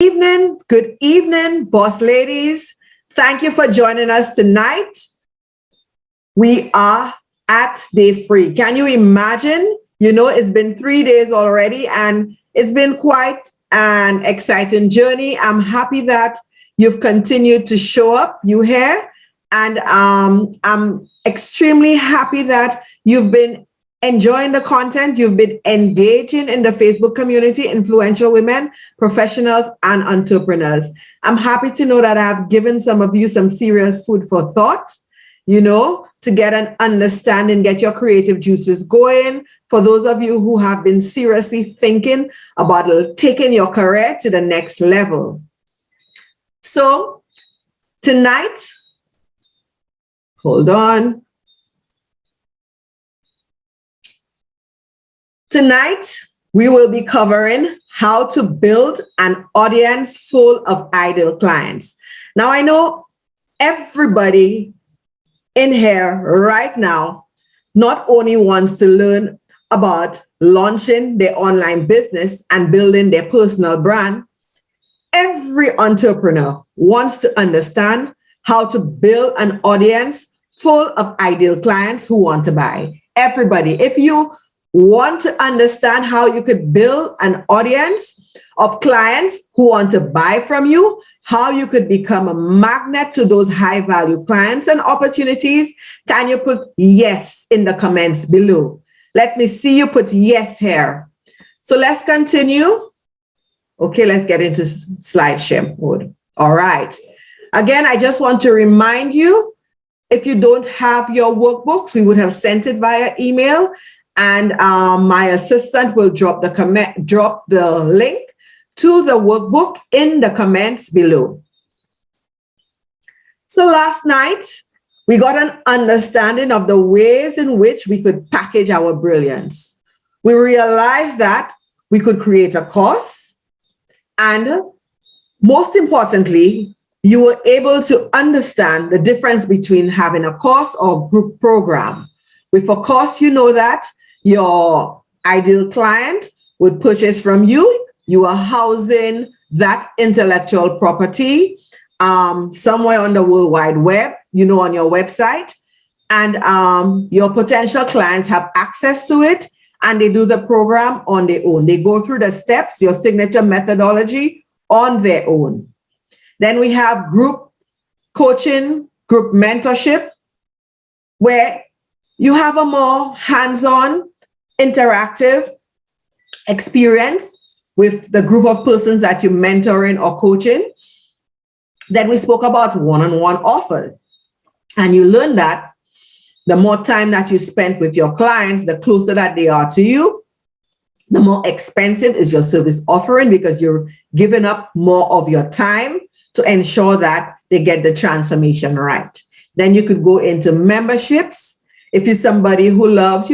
Good evening, boss ladies. Thank you for joining us tonight. We are at day 3. Can you imagine? It's been 3 days already and it's been quite an exciting journey. I'm happy that you've continued to show up, you here, and I'm extremely happy that you've been enjoying the content. You've been engaging in the Facebook community, influential women, professionals, and entrepreneurs. I'm happy to know that I've given some of you some serious food for thought, to get an understanding, get your creative juices going. For those of you who have been seriously thinking about taking your career to the next level. So tonight, hold on. Tonight, we will be covering how to build an audience full of ideal clients. Now, I know everybody in here right now not only wants to learn about launching their online business and building their personal brand, every entrepreneur wants to understand how to build an audience full of ideal clients who want to buy. Everybody, if you want to understand how you could build an audience of clients who want to buy from you, how you could become a magnet to those high value clients and opportunities, can you put yes in the comments below? Let me see you put yes here. So let's continue. Okay, let's get into slideshare mode. All right. Again, I just want to remind you, if you don't have your workbooks, we would have sent it via email. And my assistant will drop the link to the workbook in the comments below. So last night, we got an understanding of the ways in which we could package our brilliance. We realized that we could create a course, and most importantly, you were able to understand the difference between having a course or group program. With a course, you know that your ideal client would purchase from you. You are housing that intellectual property somewhere on the World Wide Web, on your website. And your potential clients have access to it and they do the program on their own. They go through the steps, your signature methodology on their own. Then we have group coaching, group mentorship, where you have a more hands-on, interactive experience with the group of persons that you're mentoring or coaching. Then we spoke about one-on-one offers. And you learn that the more time that you spend with your clients, the closer that they are to you, the more expensive is your service offering because you're giving up more of your time to ensure that they get the transformation right. Then you could go into memberships. If you're somebody who loves,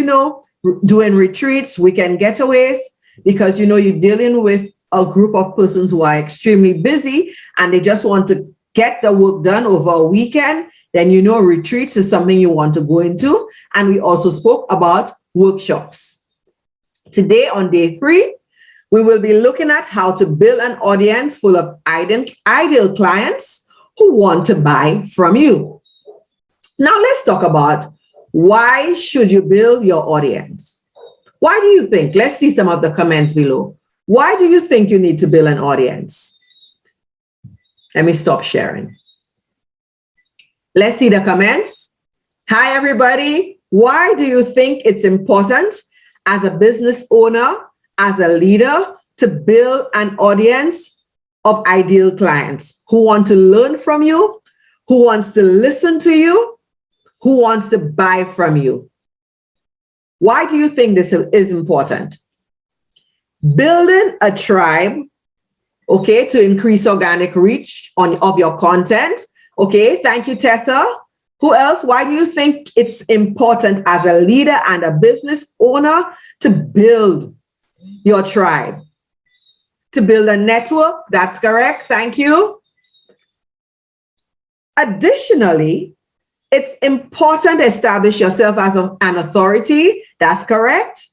doing retreats, weekend getaways, because, you're dealing with a group of persons who are extremely busy and they just want to get the work done over a weekend, then, retreats is something you want to go into. And we also spoke about workshops. Today on day 3, we will be looking at how to build an audience full of ideal clients who want to buy from you. Now let's talk about why should you build your audience? Why do you think? Let's see some of the comments below. Why do you think you need to build an audience? Let me stop sharing. Let's see the comments. Hi, everybody. Why do you think it's important as a business owner, as a leader, to build an audience of ideal clients who want to learn from you, who wants to listen to you, who wants to buy from you? Why do you think this is important? Building a tribe, okay, to increase organic reach of your content. Okay, thank you, Tessa. Who else? Why do you think it's important as a leader and a business owner to build your tribe? To build a network, that's correct, thank you. Additionally, it's important to establish yourself as an authority. That's correct.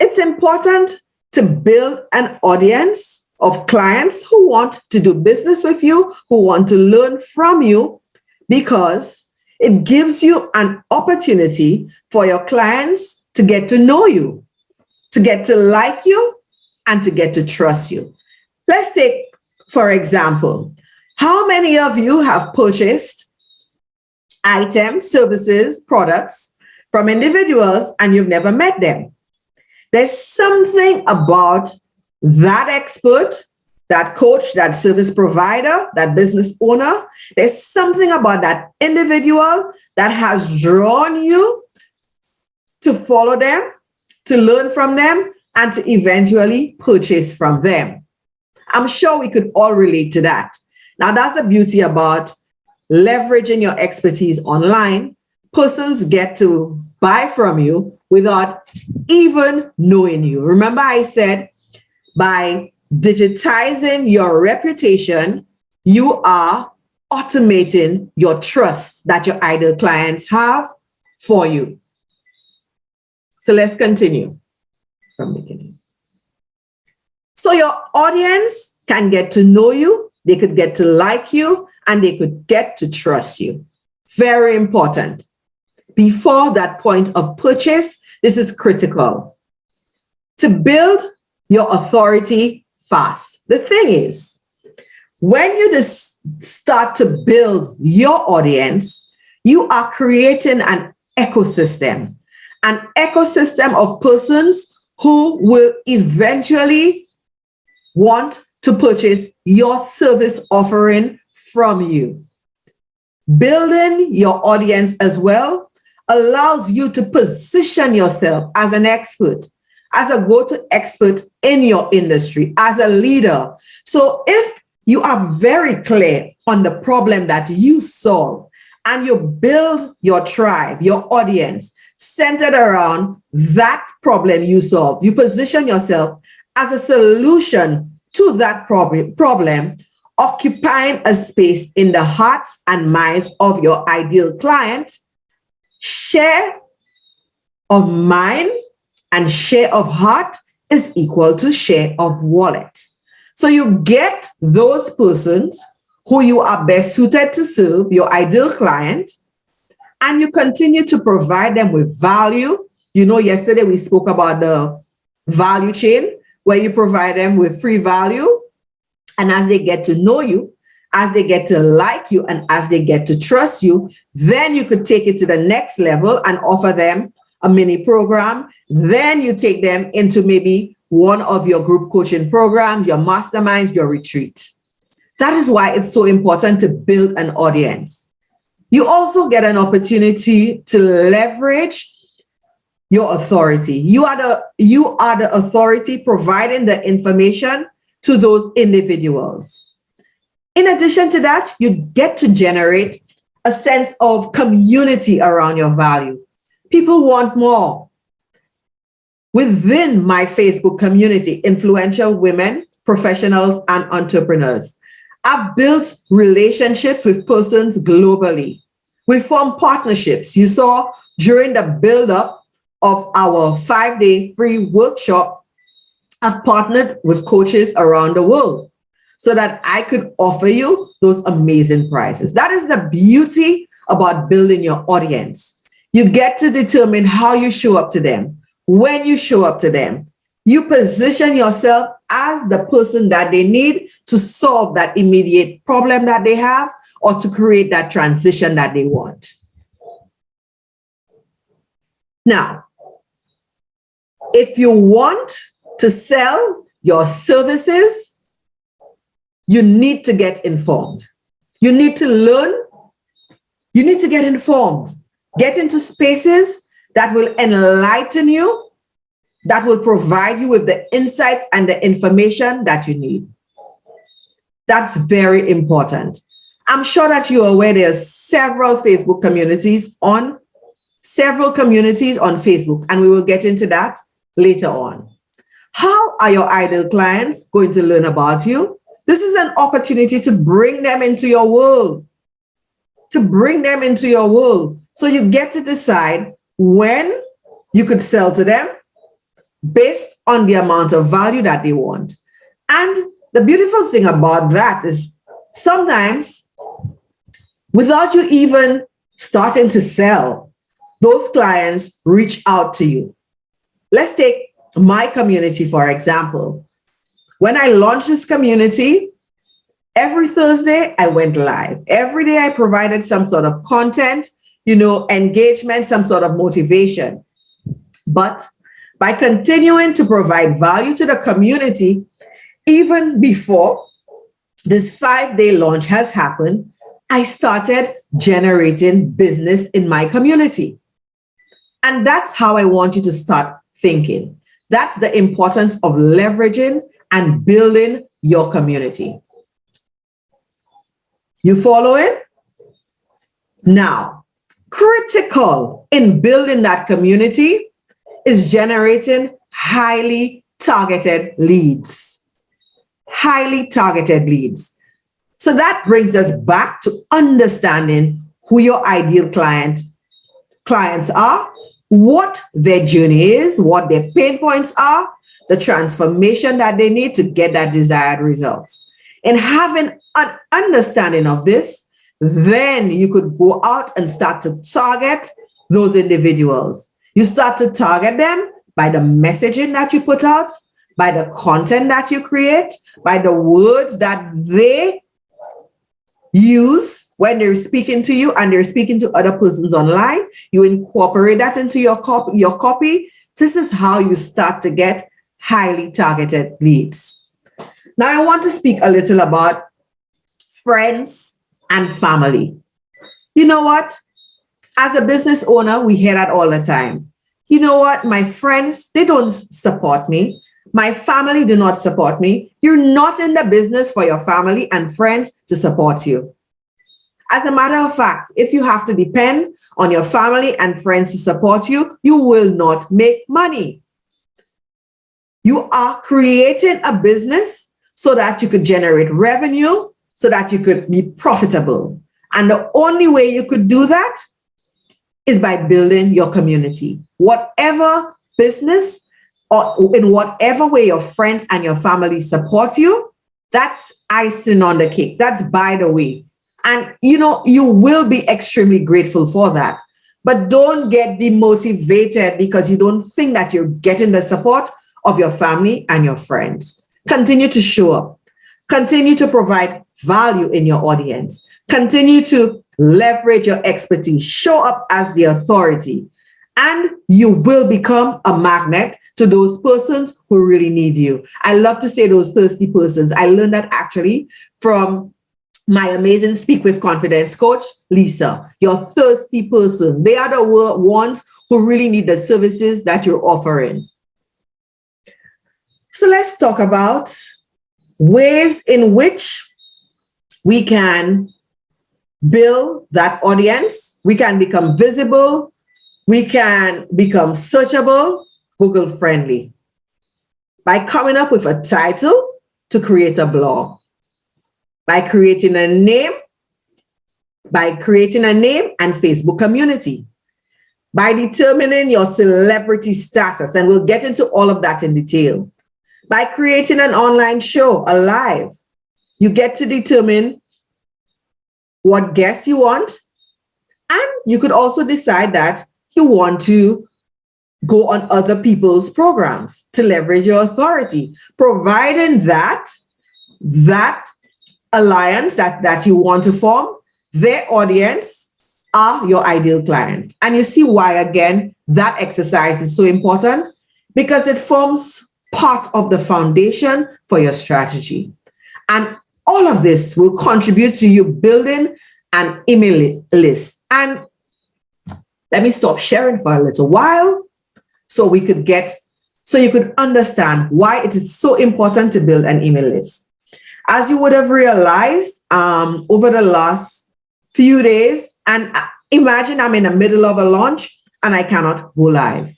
It's important to build an audience, of clients who want to do business with you, who want to learn from you, because it gives you an opportunity for your clients to get to know you, to get to like you, and to get to trust you. Let's take, for example, how many of you have purchased items, services, products from individuals and you've never met them? There's something about that expert, that coach, that service provider, that business owner. There's something about that individual that has drawn you to follow them, to learn from them, and to eventually purchase from them. I'm sure we could all relate to that. Now, that's the beauty about leveraging your expertise online. Persons get to buy from you without even knowing you. Remember, I said by digitizing your reputation, you are automating your trust that your ideal clients have for you. So let's continue from the beginning. So your audience can get to know you, they could get to like you, and they could get to trust you. Very important. Before that point of purchase, this is critical. To build your authority fast. The thing is, when you just start to build your audience, you are creating an ecosystem of persons who will eventually want to purchase your service offering from you. Building your audience as well allows you to position yourself as an expert, as a go-to expert in your industry, as a leader. So if you are very clear on the problem that you solve and you build your tribe, your audience, centered around that problem you solve, you position yourself as a solution to that problem, occupying a space in the hearts and minds of your ideal client. Share of mind and share of heart is equal to share of wallet. So you get those persons who you are best suited to serve, your ideal client, and you continue to provide them with value. You know, yesterday we spoke about the value chain, where you provide them with free value. And as they get to know you, as they get to like you, and as they get to trust you, then you could take it to the next level and offer them a mini program. Then you take them into maybe one of your group coaching programs, your masterminds, your retreat. That is why it's so important to build an audience. You also get an opportunity to leverage your authority. You are the authority providing the information to those individuals. In addition to that, you get to generate a sense of community around your value. People want more. Within my Facebook community, influential women, professionals, and entrepreneurs, I've built relationships with persons globally. We form partnerships. You saw during the build-up of our 5-day free workshop, I've partnered with coaches around the world so that I could offer you those amazing prizes. That is the beauty about building your audience. You get to determine how you show up to them, when you show up to them. You position yourself as the person that they need to solve that immediate problem that they have, or to create that transition that they want. Now, if you want to sell your services, you need to get informed. You need to learn. You need to get informed. Get into spaces that will enlighten you, that will provide you with the insights and the information that you need. That's very important. I'm sure that you're aware there's several communities on Facebook, and we will get into that later on. How are your ideal clients going to learn about you? This is an opportunity to bring them into your world. So you get to decide when you could sell to them based on the amount of value that they want. And the beautiful thing about that is sometimes without you even starting to sell, those clients reach out to you. Let's take my community, for example. When I launched this community, every Thursday I went live. Every day I provided some sort of content, engagement, some sort of motivation. But by continuing to provide value to the community, even before this 5-day launch has happened, I started generating business in my community. And that's how I want you to start thinking. That's the importance of leveraging and building your community. You follow it? Now, critical in building that community is generating highly targeted leads. Highly targeted leads. So that brings us back to understanding who your ideal clients are, what their journey is, what their pain points are, the transformation that they need to get that desired results. And having an understanding of this, then you could go out and start to target those individuals. You start to target them by the messaging that you put out, by the content that you create, by the words that they use when they're speaking to you and they're speaking to other persons online. You incorporate that into your copy. This is how you start to get highly targeted leads. Now, I want to speak a little about friends and family. You know what? As a business owner, we hear that all the time. You know what? My friends, they don't support me. My family do not support me. You're not in the business for your family and friends to support you. As a matter of fact, if you have to depend on your family and friends to support you, you will not make money. You are creating a business so that you could generate revenue, so that you could be profitable. And the only way you could do that is by building your community. Whatever business or in whatever way your friends and your family support you, that's icing on the cake. That's by the way. And you will be extremely grateful for that. But don't get demotivated because you don't think that you're getting the support of your family and your friends. Continue to show up. Continue to provide value in your audience. Continue to leverage your expertise. Show up as the authority. And you will become a magnet to those persons who really need you. I love to say those thirsty persons. I learned that actually from my amazing Speak with Confidence coach, Lisa. Your thirsty person. They are the ones who really need the services that you're offering. So let's talk about ways in which we can build that audience. We can become visible. We can become searchable, Google friendly, by coming up with a title to create a blog, by creating a name and Facebook community, by determining your celebrity status, and we'll get into all of that in detail, by creating an online show, a live. You get to determine what guests you want, and you could also decide that you want to go on other people's programs to leverage your authority, providing that alliance that you want to form, their audience are your ideal client. And you see why, again, that exercise is so important, because it forms part of the foundation for your strategy. And all of this will contribute to you building an email list. And let me stop sharing for a little while so you could understand why it is so important to build an email list. As you would have realized over the last few days, and imagine I'm in the middle of a launch and I cannot go live.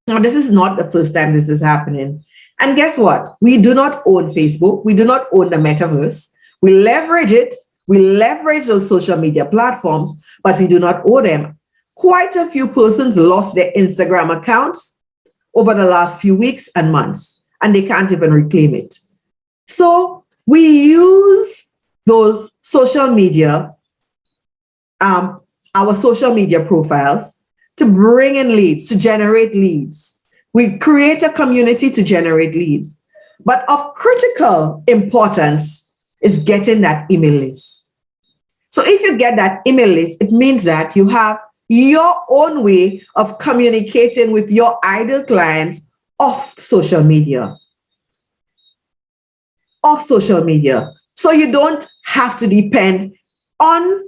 Now, this is not the first time this is happening. And guess what? We do not own Facebook. We do not own the metaverse. We leverage it. We leverage those social media platforms, but we do not own them. Quite a few persons lost their Instagram accounts over the last few weeks and months, and they can't even reclaim it. So we use those social media, our social media profiles, to bring in leads, to generate leads. We create a community to generate leads. But of critical importance is getting that email list. So if you get that email list, it means that you have your own way of communicating with your ideal clients off social media. Off social media. So you don't have to depend on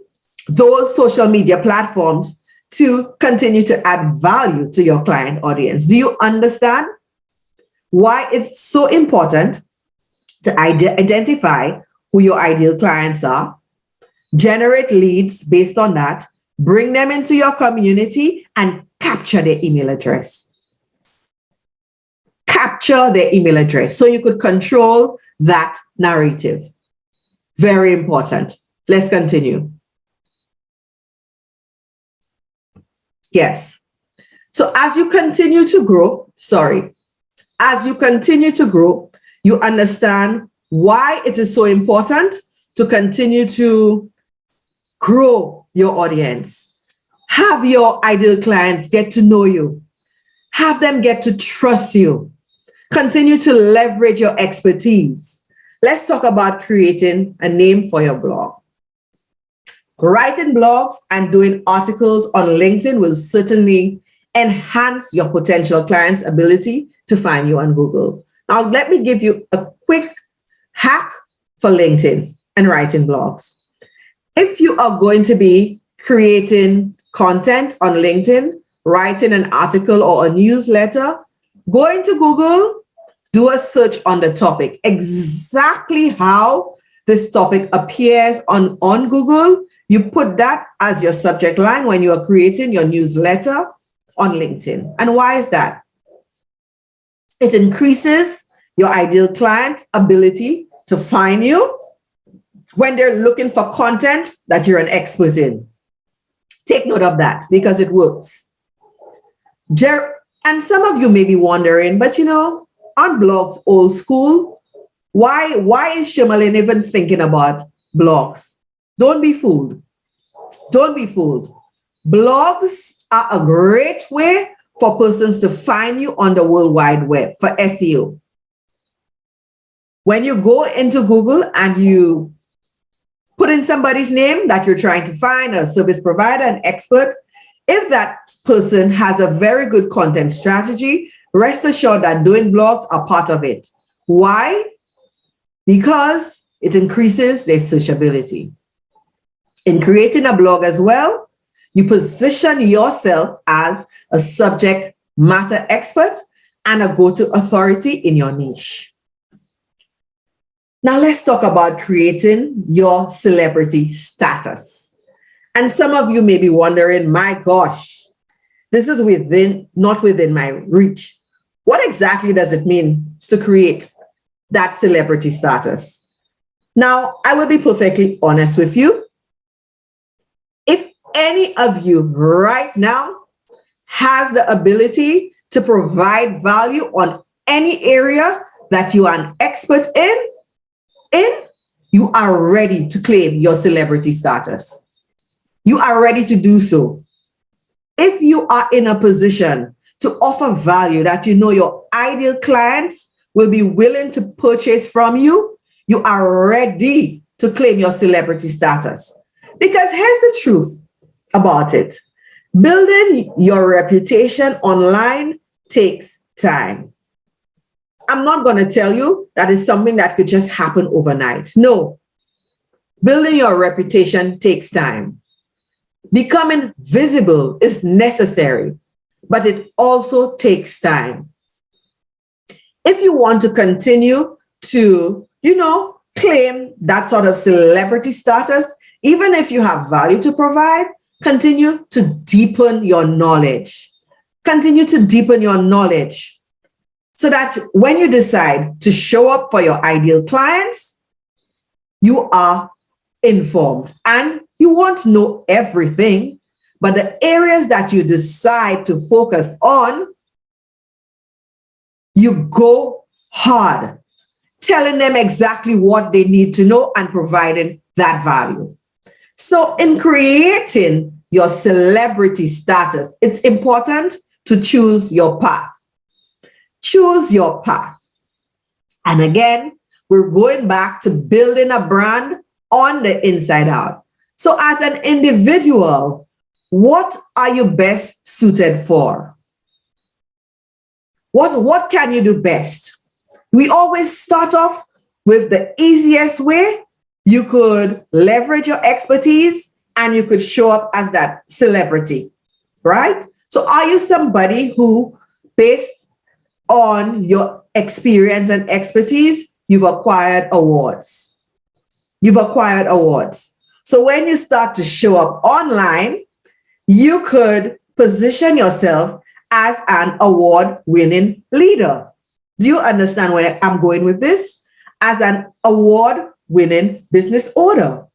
those social media platforms to continue to add value to your client audience. Do you understand why it's so important to identify who your ideal clients are, generate leads based on that, bring them into your community, and capture their email address? Capture their email address so you could control that narrative. Very important. Let's continue. Yes. So as you continue to grow, you understand why it is so important to continue to grow your audience. Have your ideal clients get to know you. Have them get to trust you. Continue to leverage your expertise. Let's talk about creating a name for your blog. Writing blogs and doing articles on LinkedIn will certainly enhance your potential clients' ability to find you on Google. Now, let me give you a quick hack for LinkedIn and writing blogs. If you are going to be creating content on LinkedIn, writing an article or a newsletter, go into Google, do a search on the topic, exactly how this topic appears on Google. You put that as your subject line when you are creating your newsletter on LinkedIn. And why is that? It increases your ideal client's ability to find you when they're looking for content that you're an expert in. Take note of that because it works. And some of you may be wondering, but on blogs old school, why is Shemalyn even thinking about blogs? Don't be fooled. Don't be fooled. Blogs are a great way for persons to find you on the World Wide Web for SEO. When you go into Google and you put in somebody's name that you're trying to find, a service provider, an expert, if that person has a very good content strategy, rest assured that doing blogs are part of it. Why? Because it increases their searchability. In creating a blog as well, you position yourself as a subject matter expert and a go-to authority in your niche. Now let's talk about creating your celebrity status. And some of you may be wondering, my gosh, this is not within my reach. What exactly does it mean to create that celebrity status? Now, I will be perfectly honest with you. If any of you right now has the ability to provide value on any area that you are an expert in, you are ready to claim your celebrity status. You are ready to do so. If you are in a position to offer value that your ideal clients will be willing to purchase from you, you are ready to claim your celebrity status. Because here's the truth about it. Building your reputation online takes time. I'm not going to tell you that is something that could just happen overnight. No. Building your reputation takes time. Becoming visible is necessary, but it also takes time. If you want to continue to, claim that sort of celebrity status, even if you have value to provide, continue to deepen your knowledge. Continue to deepen your knowledge so that when you decide to show up for your ideal clients, you are informed. And you won't know everything, but the areas that you decide to focus on, you go hard. telling them exactly what they need to know and providing that value. So in creating your celebrity status, it's important to choose your path. Choose your path. And again, we're going back to building a brand on the inside out. So as an individual, what are you best suited for? What can you do best? We always start off with the easiest way. You could leverage your expertise and you could show up as that celebrity, right? So are you somebody who, based on your experience and expertise, you've acquired awards? You've acquired awards. So when you start to show up online, you could position yourself as an award-winning leader. Do you understand where I'm going with this? As an award-winning business owner,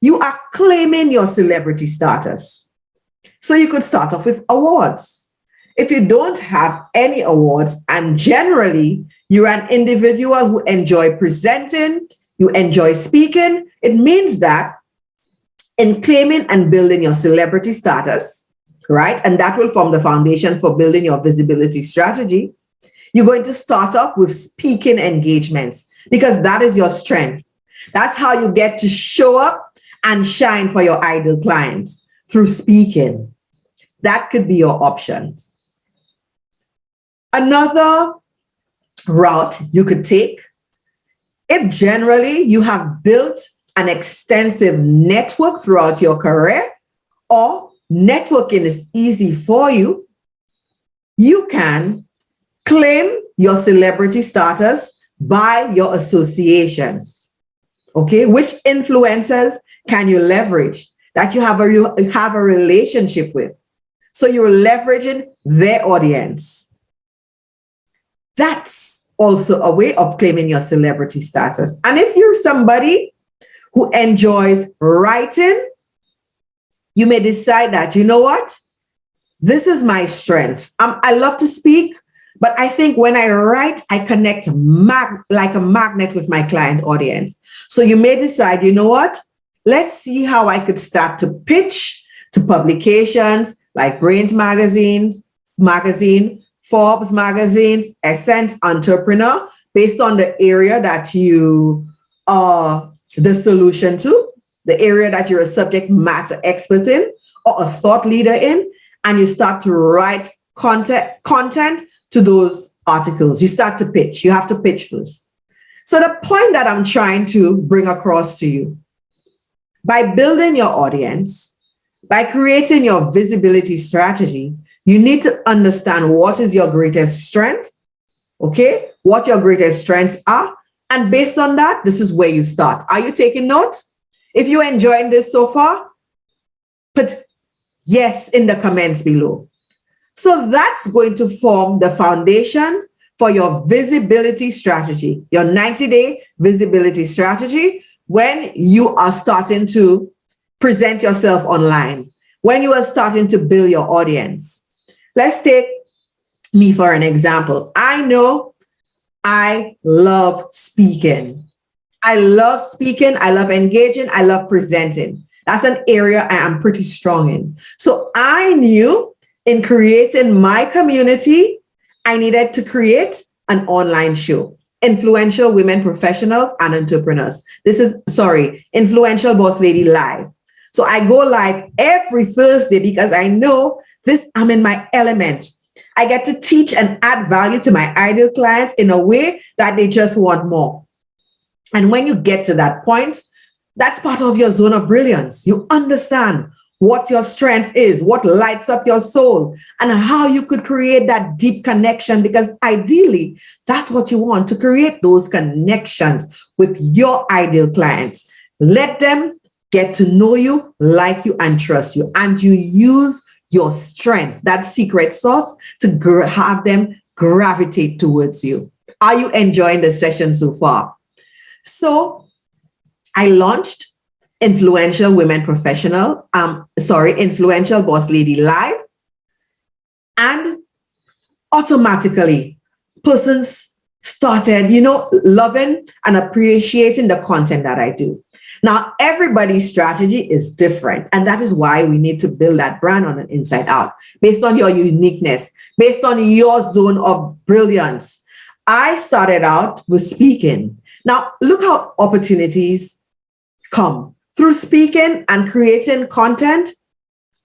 you are claiming your celebrity status. So you could start off with awards. If you don't have any awards, and generally you're an individual who enjoy presenting, you enjoy speaking, it means that in claiming and building your celebrity status, right? And that will form the foundation for building your visibility strategy. You're going to start off with speaking engagements because that is your strength. That's how you get to show up and shine for your ideal clients, through speaking. That could be your option. Another route you could take, if generally you have built an extensive network throughout your career, or networking is easy for you, you can claim your celebrity status by your associations. Okay, which influencers can you leverage that you have a relationship with? So you're leveraging their audience. That's also a way of claiming your celebrity status. And if you're somebody who enjoys writing, you may decide that, you know what? This is my strength. I love to speak, but I think when I write, I connect like a magnet with my client audience. So you may decide, you know what? Let's see how I could start to pitch to publications like Brains Magazine, Forbes magazines, Essence, Entrepreneur, based on the area that you are the solution to, the area that you're a subject matter expert in or a thought leader in, and you start to write content to those articles. You start to pitch. You have to pitch first. So the point that I'm trying to bring across to you, by building your audience, by creating your visibility strategy, you need to understand what is your greatest strength, okay? What your greatest strengths are. And based on that, this is where you start. Are you taking note? If you're enjoying this so far, put yes in the comments below. So that's going to form the foundation for your visibility strategy, your 90-day visibility strategy, when you are starting to present yourself online, when you are starting to build your audience. Let's take me for an example. I know I love speaking. I love speaking. I love engaging. I love presenting. That's an area I am pretty strong in. So I knew in creating my community, I needed to create an online show. Influential Women Professionals and Entrepreneurs. Influential Boss Lady Live. So I go live every Thursday because I know I'm in my element. I get to teach and add value to my ideal clients in a way that they just want more. And when you get to that point, that's part of your zone of brilliance. You understand what your strength is, what lights up your soul, and how you could create that deep connection, because ideally, that's what you want, to create those connections with your ideal clients. Let them get to know you, like you, and trust you. And you use your strength, that secret sauce, to have them gravitate towards you. Are you enjoying the session so far? So I launched Influential Women Professional, Influential Boss Lady Live, and automatically persons started, loving and appreciating the content that I do. Now, everybody's strategy is different. And that is why we need to build that brand on an inside out, based on your uniqueness, based on your zone of brilliance. I started out with speaking. Now, look how opportunities come. Through speaking and creating content,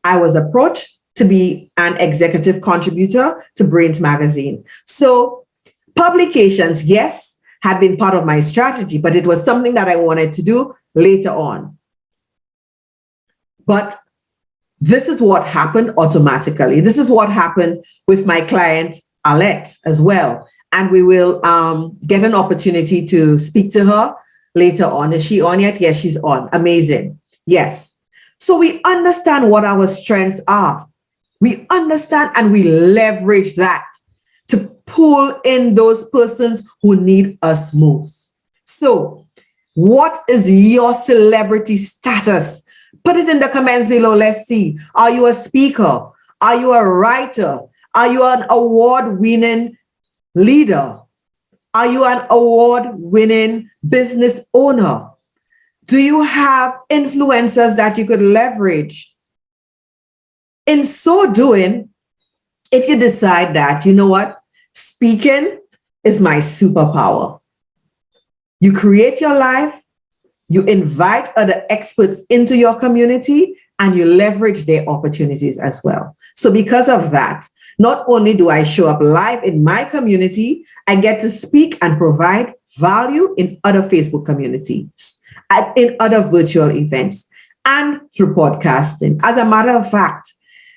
I was approached to be an executive contributor to Brains Magazine. So publications, yes, had been part of my strategy, but it was something that I wanted to do later on. But this is what happened automatically. This is what happened with my client, Alette, as well. And we will get an opportunity to speak to her later on. Is she on yet? Yes, she's on. Amazing. Yes. So we understand what our strengths are. We understand and we leverage that to pull in those persons who need us most. So what is your celebrity status? Put it in the comments below. Let's see. Are you a speaker? Are you a writer? Are you an award-winning leader? Are you an award-winning business owner? Do you have influencers that you could leverage? In so doing, if you decide that, you know what, speaking is my superpower. You create your life, you invite other experts into your community, and you leverage their opportunities as well. So because of that, not only do I show up live in my community, I get to speak and provide value in other Facebook communities, in other virtual events, and through podcasting. As a matter of fact,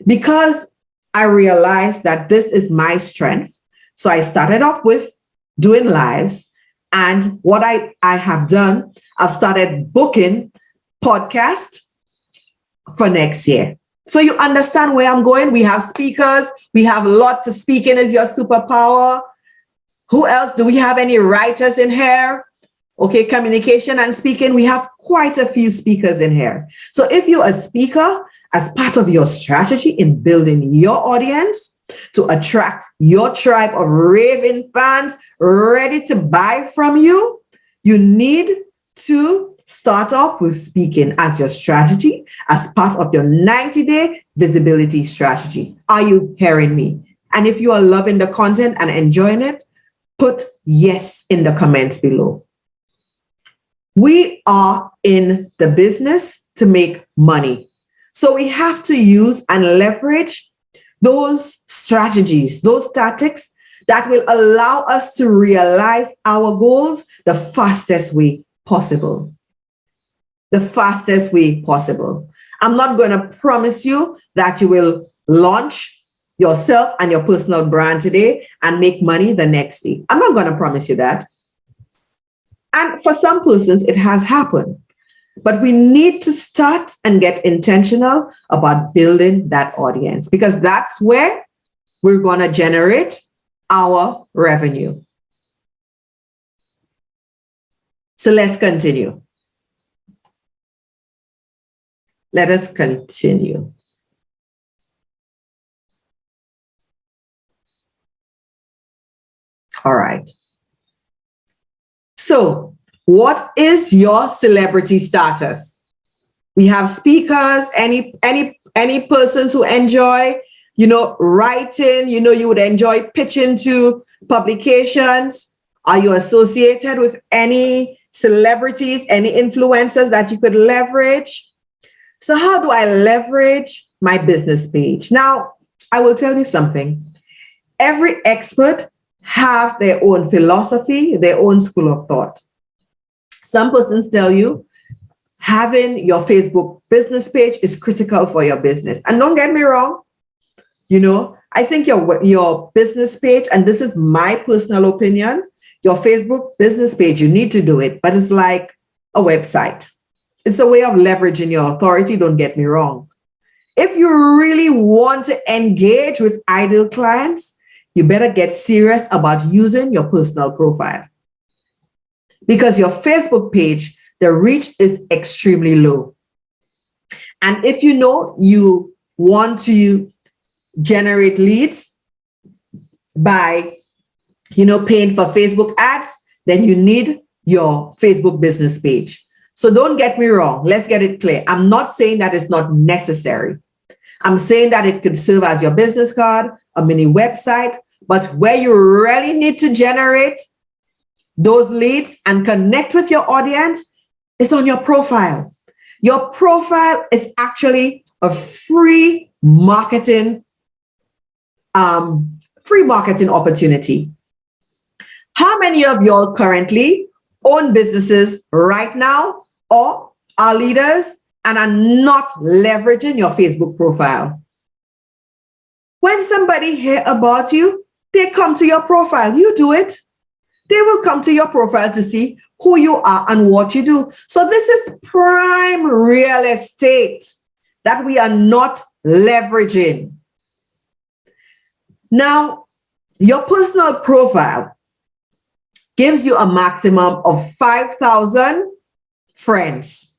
because I realized that this is my strength, so I started off with doing lives. And what I have done, I've started booking podcasts for next year. So you understand where I'm going. We have speakers. We have lots of speaking is your superpower. Who else? Do we have any writers in here? Okay, communication and speaking. We have quite a few speakers in here. So if you're a speaker, as part of your strategy in building your audience to attract your tribe of raving fans ready to buy from you, you need to start off with speaking as your strategy, as part of your 90-day visibility strategy. Are you hearing me? And if you are loving the content and enjoying it, put yes in the comments below. We are in the business to make money. So we have to use and leverage those strategies, those tactics that will allow us to realize our goals the fastest way possible. The fastest way possible. I'm not going to promise you that you will launch yourself and your personal brand today and make money the next day. I'm not going to promise you that. And for some persons, it has happened. But we need to start and get intentional about building that audience, because that's where we're going to generate our revenue. So let's continue. Let us continue. All right. So, what is your celebrity status? We have speakers, any persons who enjoy, writing, you would enjoy pitching to publications. Are you associated with any celebrities, any influencers that you could leverage? So how do I leverage my business page? Now, I will tell you something. Every expert have their own philosophy, their own school of thought. Some persons tell you having your Facebook business page is critical for your business. And don't get me wrong, I think your business page, and this is my personal opinion, your Facebook business page, you need to do it, but it's like a website. It's a way of leveraging your authority, don't get me wrong. If you really want to engage with ideal clients, you better get serious about using your personal profile. Because your Facebook page, the reach is extremely low. And if you want to generate leads by paying for Facebook ads, then you need your Facebook business page. So don't get me wrong. Let's get it clear. I'm not saying that it's not necessary. I'm saying that it could serve as your business card, a mini website, but where you really need to generate those leads and connect with your audience is on your profile. Your profile is actually a free marketing opportunity. How many of y'all currently own businesses right now or are leaders and are not leveraging your Facebook profile? When somebody hear about you, they come to your profile. You do it. They will come to your profile to see who you are and what you do. So this is prime real estate that we are not leveraging. Now, your personal profile gives you a maximum of 5,000 friends,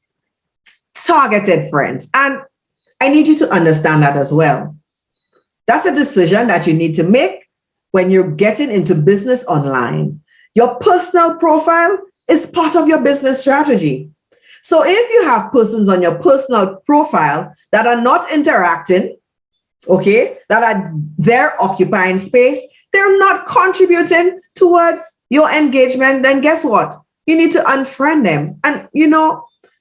targeted friends. And I need you to understand that as well. That's a decision that you need to make when you're getting into business online. Your personal profile is part of your business strategy. So if you have persons on your personal profile that are not interacting, okay, that are there occupying space, they're not contributing towards your engagement, then guess what? You need to unfriend them. And,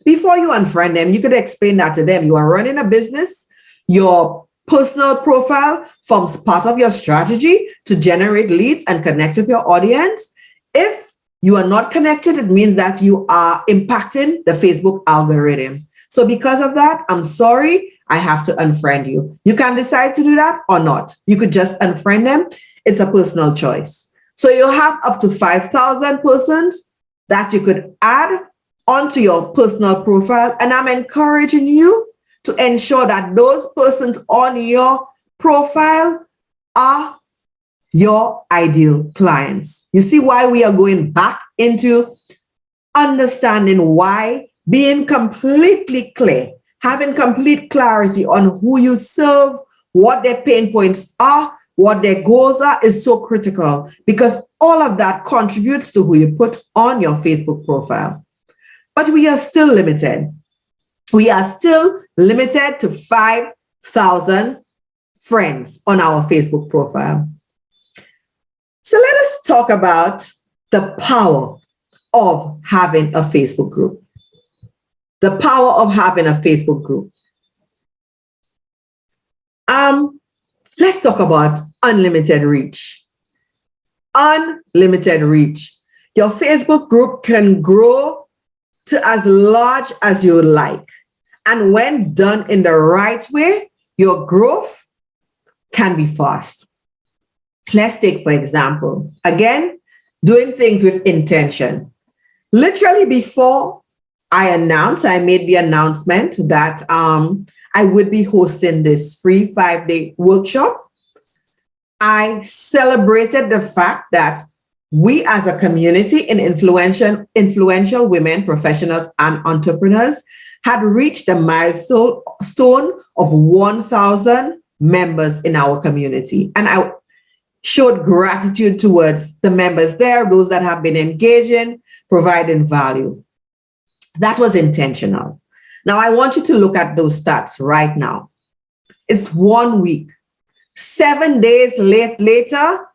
before you unfriend them, you could explain that to them. You are running a business. Your personal profile forms part of your strategy to generate leads and connect with your audience. If you are not connected, it means that you are impacting the Facebook algorithm. So because of that, I'm sorry, I have to unfriend you. You can decide to do that or not. You could just unfriend them. It's a personal choice. So you have up to 5,000 persons that you could add onto your personal profile. And I'm encouraging you to ensure that those persons on your profile are your ideal clients. You see why we are going back into understanding why being completely clear, having complete clarity on who you serve, what their pain points are, what their goals are is so critical, because all of that contributes to who you put on your Facebook profile. But we are still limited. We are still limited to 5,000 friends on our Facebook profile. So let us talk about the power of having a Facebook group. The power of having a Facebook group. Let's talk about unlimited reach. Unlimited reach. Your Facebook group can grow to as large as you like. And when done in the right way, your growth can be fast. Let's take, for example, again, doing things with intention. Literally before I made the announcement that I would be hosting this free 5-day workshop. I celebrated the fact that we as a community in influential women, professionals, and entrepreneurs had reached the milestone of 1,000 members in our community. And I showed gratitude towards the members there, those that have been engaging, providing value. That was intentional. Now, I want you to look at those stats right now. It's 1 week, 7 days later,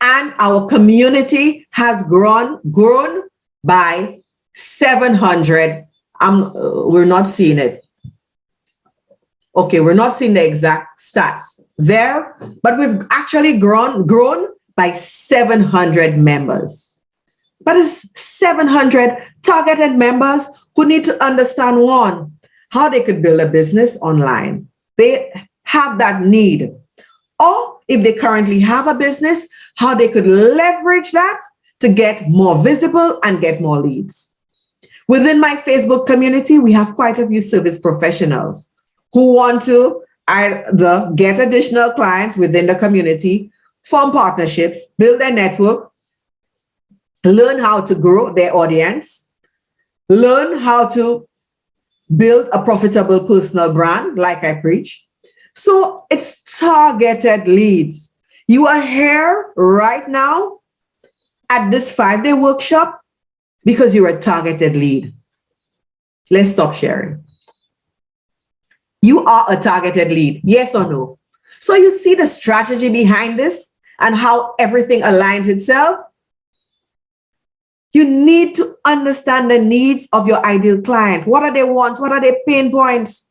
and our community has grown by 700. We're not seeing it. Okay, we're not seeing the exact stats there, but we've actually grown by 700 members. But it's 700 targeted members who need to understand, one, how they could build a business online. They have that need. Or if they currently have a business, how they could leverage that to get more visible and get more leads. Within my Facebook community, we have quite a few service professionals who want to either get additional clients within the community, form partnerships, build their network, learn how to grow their audience, learn how to build a profitable personal brand, like I preach. So it's targeted leads. You are here right now at this 5-day workshop because you're a targeted lead. Let's stop sharing. You are a targeted lead, yes or no? So you see the strategy behind this and how everything aligns itself. You need to understand the needs of your ideal client. What are their wants? What are their pain points?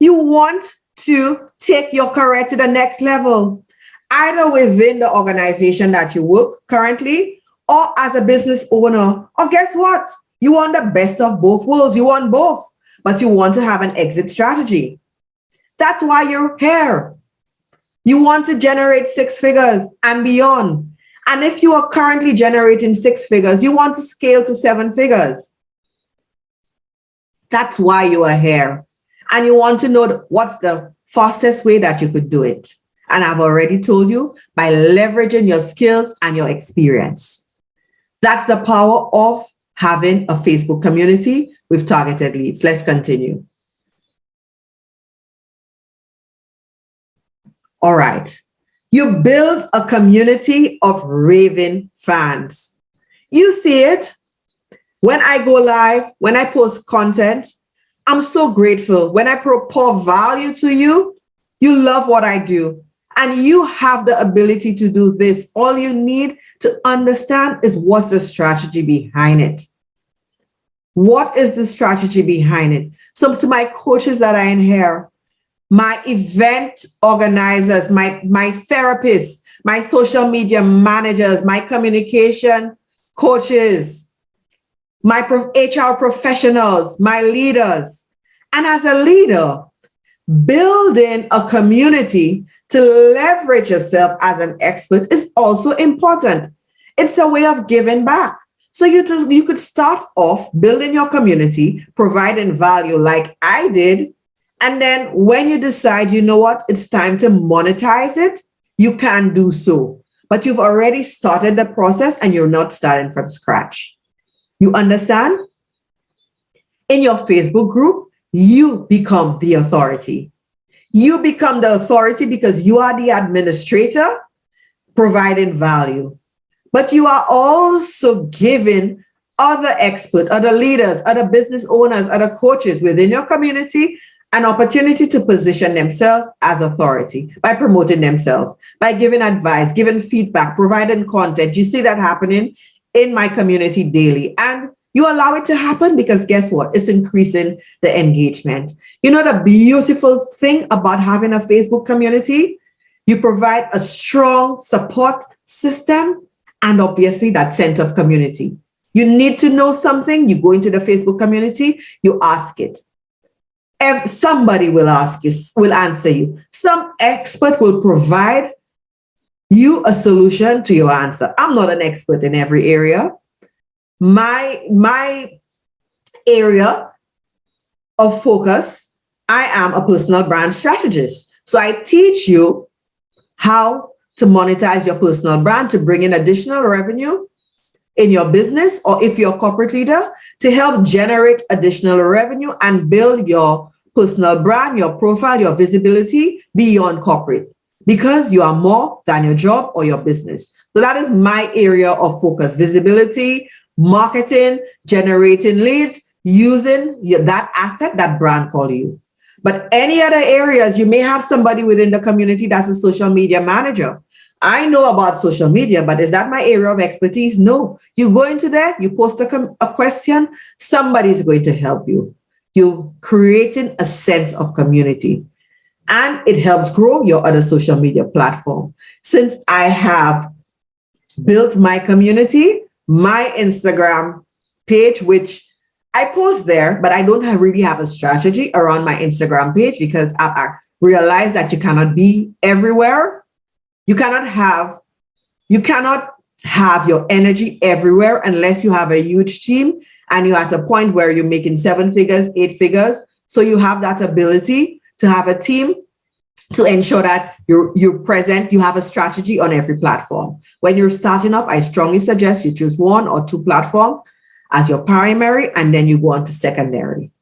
You want to take your career to the next level, either within the organization that you work currently or as a business owner. Or guess what? You want the best of both worlds. You want both, but you want to have an exit strategy. That's why you're here. You want to generate 6 figures and beyond. And if you are currently generating 6 figures, you want to scale to 7 figures. That's why you are here. And you want to know what's the fastest way that you could do it. And I've already told you, by leveraging your skills and your experience. That's the power of having a Facebook community with targeted leads. Let's continue. All right. You build a community of raving fans. You see it when I go live, when I post content. I'm so grateful. When I pour value to you, you love what I do. And you have the ability to do this. All you need to understand is what's the strategy behind it. What is the strategy behind it? So to my coaches that are in here, my event organizers, my therapists, my social media managers, my communication coaches, my HR professionals, my leaders. And as a leader, building a community to leverage yourself as an expert is also important. It's a way of giving back. So you could start off building your community, providing value like I did. And then when you decide, you know what, it's time to monetize it, you can do so. But you've already started the process and you're not starting from scratch. You understand? In your Facebook group, you become the authority. You become the authority because you are the administrator providing value. But you are also giving other experts, other leaders, other business owners, other coaches within your community an opportunity to position themselves as authority by promoting themselves, by giving advice, giving feedback, providing content. You see that happening in my community daily. And you allow it to happen because guess what? It's increasing the engagement. You know, the beautiful thing about having a Facebook community, you provide a strong support system and obviously that sense of community. You need to know something, you go into the Facebook community, you ask it. Somebody will ask you, will answer you. Some expert will provide you a solution to your answer. I'm not an expert in every area. My area of focus, I am a personal brand strategist. So I teach you how to monetize your personal brand to bring in additional revenue in your business, or if you're a corporate leader, to help generate additional revenue and build your personal brand, your profile, your visibility beyond corporate, because you are more than your job or your business. So that is my area of focus: visibility, marketing, generating leads, using that asset, that brand call you. But any other areas, you may have somebody within the community that's a social media manager. I know about social media, but is that my area of expertise? No. You go into there, you post a question, somebody's going to help you. You're creating a sense of community, and it helps grow your other social media platform. Since I have built my community, my Instagram page, which I post there, but I don't really have a strategy around my Instagram page because I realized that you cannot be everywhere. You cannot have your energy everywhere unless you have a huge team and you're at a point where you're making 7 figures, 8 figures. So you have that ability to have a team to ensure that you're present, you have a strategy on every platform. When you're starting up, I strongly suggest you choose 1 or 2 platforms as your primary, and then you go on to secondary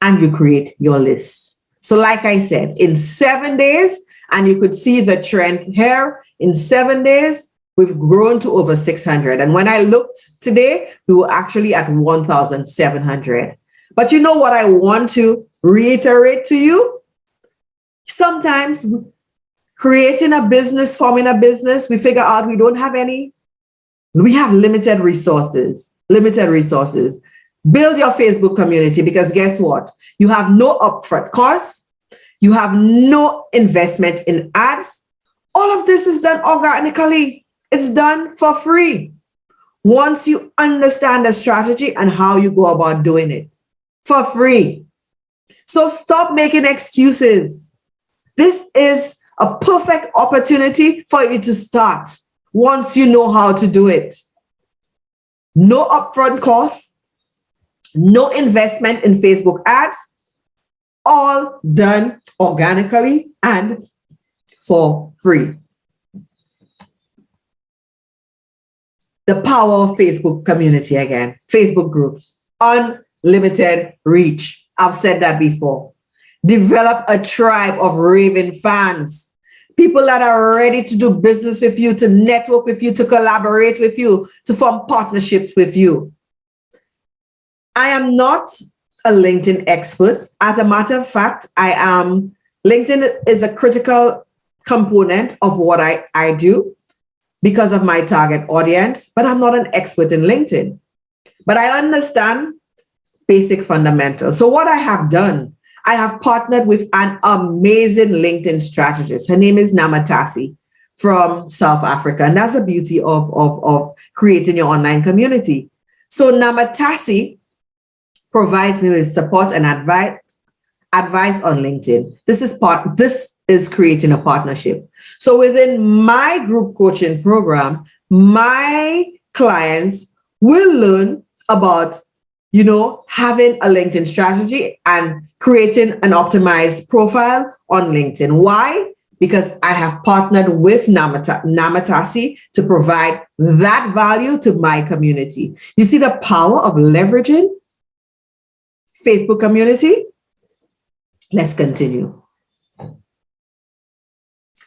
and you create your list. So like I said, in 7 days, and you could see the trend here, in 7 days, We've grown to over 600. And when I looked today, we were actually at 1,700. But you know what I want to reiterate to you? Sometimes creating a business, forming a business, we figure out we don't have any. We have limited resources. Build your Facebook community, because guess what? You have no upfront costs. You have no investment in ads. All of this is done organically. It's done for free. Once you understand the strategy and how you go about doing it, for free. So stop making excuses. This is a perfect opportunity for you to start once you know how to do it. No upfront costs, no investment in Facebook ads, all done organically and for free. The power of Facebook community again, Facebook groups, unlimited reach. I've said that before. Develop a tribe of raving fans, people that are ready to do business with you, to network with you, to collaborate with you, to form partnerships with you. I am not a LinkedIn expert. As a matter of fact, LinkedIn is a critical component of what I do because of my target audience, but I'm not an expert in LinkedIn. But I understand basic fundamentals. So what I have done, I have partnered with an amazing LinkedIn strategist. Her name is Namatasi from South Africa. And that's the beauty of creating your online community. So Namatasi provides me with support and advice on LinkedIn. This is creating a partnership. So within my group coaching program, my clients will learn about, having a LinkedIn strategy and creating an optimized profile on LinkedIn. Why? Because I have partnered with Namatasi to provide that value to my community. You see the power of leveraging Facebook community? Let's continue.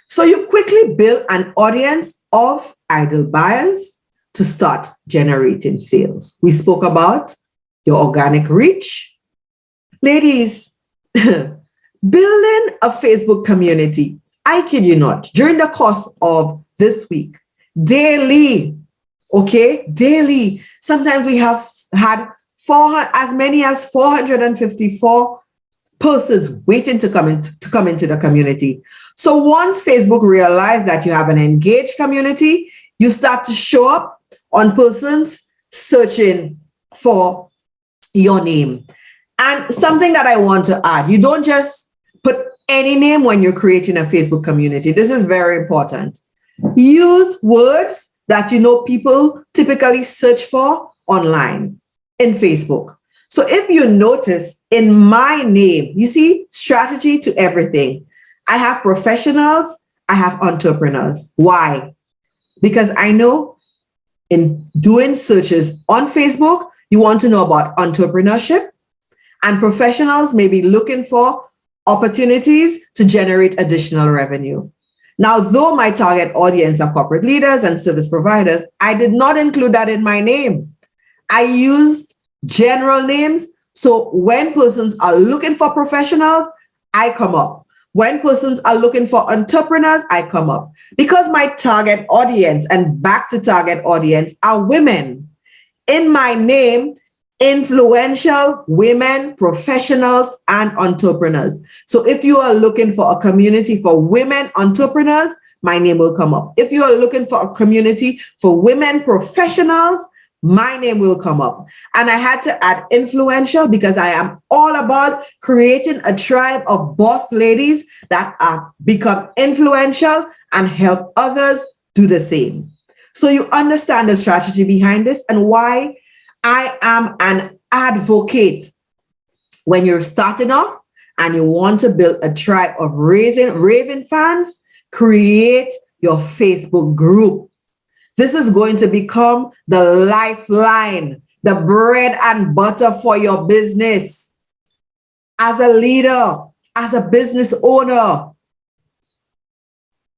So you quickly build an audience of ideal buyers to start generating sales. We spoke about your organic reach. Ladies, building a Facebook community, I kid you not, during the course of this week, daily, sometimes we have had as many as 454 persons waiting to come into the community. So once Facebook realized that you have an engaged community, you start to show up on persons searching for your name. And something that I want to add, you don't just put any name when you're creating a Facebook community. This is very important. Use words that people typically search for online in Facebook. So if you notice in my name, you see strategy to everything. I have professionals, I have entrepreneurs. Why? Because I know in doing searches on Facebook, you want to know about entrepreneurship, and professionals may be looking for opportunities to generate additional revenue. Now, though my target audience are corporate leaders and service providers, I did not include that in my name. I used general names. So when persons are looking for professionals, I come up. When persons are looking for entrepreneurs, I come up. Because my target audience and back to target audience are women. In my name, influential women, professionals, and entrepreneurs. So if you are looking for a community for women entrepreneurs, my name will come up. If you are looking for a community for women professionals, my name will come up. And I had to add influential because I am all about creating a tribe of boss ladies that become influential and help others do the same. So you understand the strategy behind this and why I am an advocate. When you're starting off and you want to build a tribe of raving fans, create your Facebook group. This is going to become the lifeline, the bread and butter for your business. As a leader, as a business owner,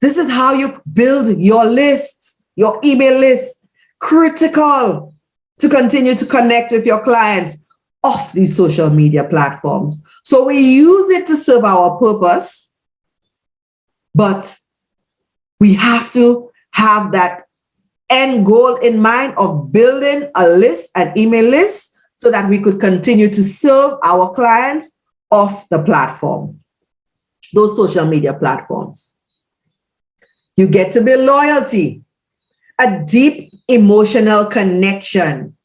this is how you build your list. your email list, critical to continue to connect with your clients off these social media platforms. So we use it to serve our purpose, but we have to have that end goal in mind of building a list, an email list, so that we could continue to serve our clients off the platform, those social media platforms. You get to build loyalty, a deep emotional connection.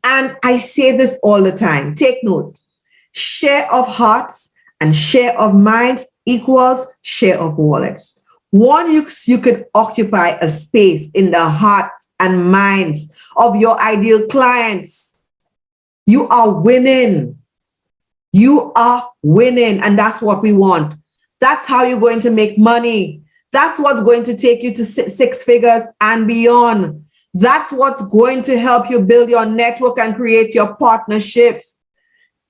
And I say this all the time. Take note. Share of hearts and share of minds equals share of wallets. One, you could occupy a space in the hearts and minds of your ideal clients. You are winning. You are winning. And that's what we want. That's how you're going to make money. That's what's going to take you to six figures and beyond. That's what's going to help you build your network and create your partnerships.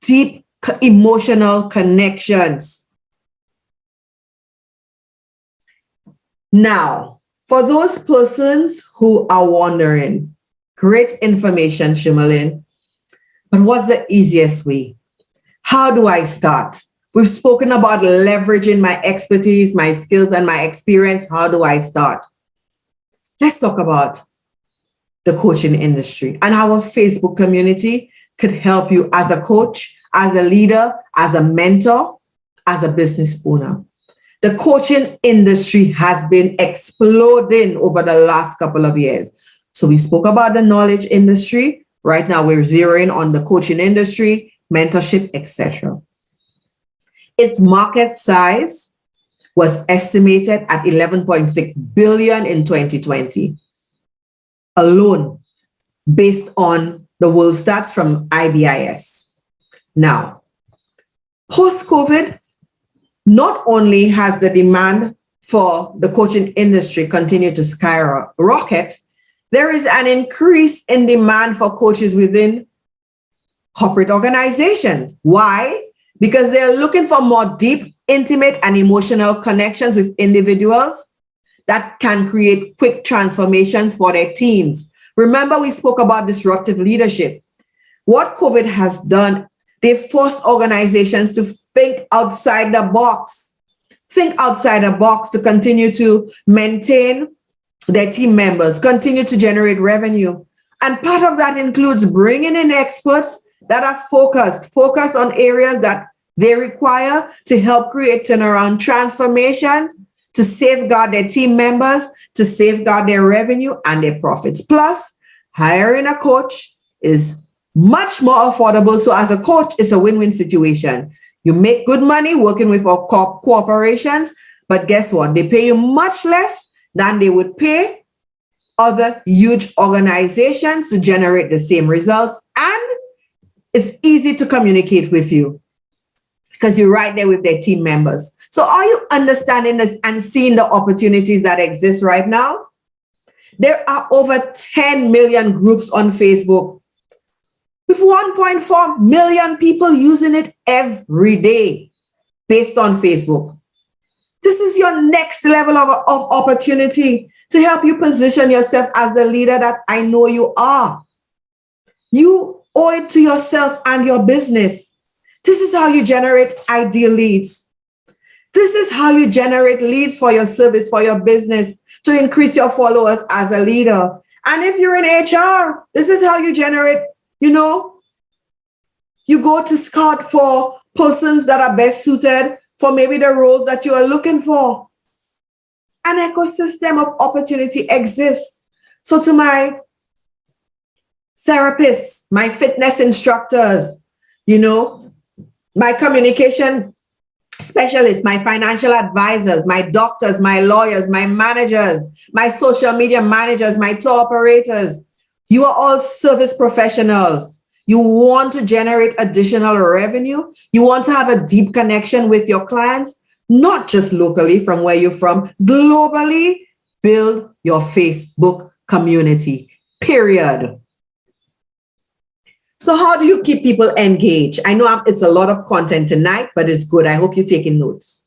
Deep emotional connections. Now, for those persons who are wondering, great information, Shimalin, but what's the easiest way? How do I start? We've spoken about leveraging my expertise, my skills, and my experience. How do I start? Let's talk about the coaching industry, and our Facebook community could help you as a coach, as a leader, as a mentor, as a business owner. The coaching industry has been exploding over the last couple of years. So we spoke about the knowledge industry. Right now, we're zeroing on the coaching industry, mentorship, etc. Its market size was estimated at 11.6 billion in 2020 alone, based on the world stats from IBIS. Now, post-COVID, not only has the demand for the coaching industry continued to skyrocket, there is an increase in demand for coaches within corporate organizations. Why? Because they're looking for more deep, intimate, and emotional connections with individuals that can create quick transformations for their teams. Remember, we spoke about disruptive leadership. What COVID has done, they forced organizations to think outside the box. Think outside the box to continue to maintain their team members, continue to generate revenue. And part of that includes bringing in experts that are focused on areas that they require to help create turnaround transformations, to safeguard their team members, to safeguard their revenue and their profits. Plus, hiring a coach is much more affordable. So as a coach, it's a win-win situation. You make good money working with our corporations, but guess what? They pay you much less than they would pay other huge organizations to generate the same results. And it's easy to communicate with you because you're right there with their team members. So are you understanding this and seeing the opportunities that exist right now? There are over 10 million groups on Facebook with 1.4 million people using it every day based on Facebook. This is your next level of opportunity to help you position yourself as the leader that I know you are. You owe it to yourself and your business. This is how you generate ideal leads. This is how you generate leads for your service, for your business, to increase your followers as a leader. And if you're in HR, this is how you generate, you go to scout for persons that are best suited for maybe the roles that you are looking for. An ecosystem of opportunity exists. So to my therapists, my fitness instructors, my communication specialists, my financial advisors, my doctors, my lawyers, my managers, my social media managers, my tour operators, you are all service professionals. You want to generate additional revenue. You want to have a deep connection with your clients, not just locally from where you're from, globally. Build your Facebook community, period. So how do you keep people engaged? I know it's a lot of content tonight, but it's good. I hope you're taking notes.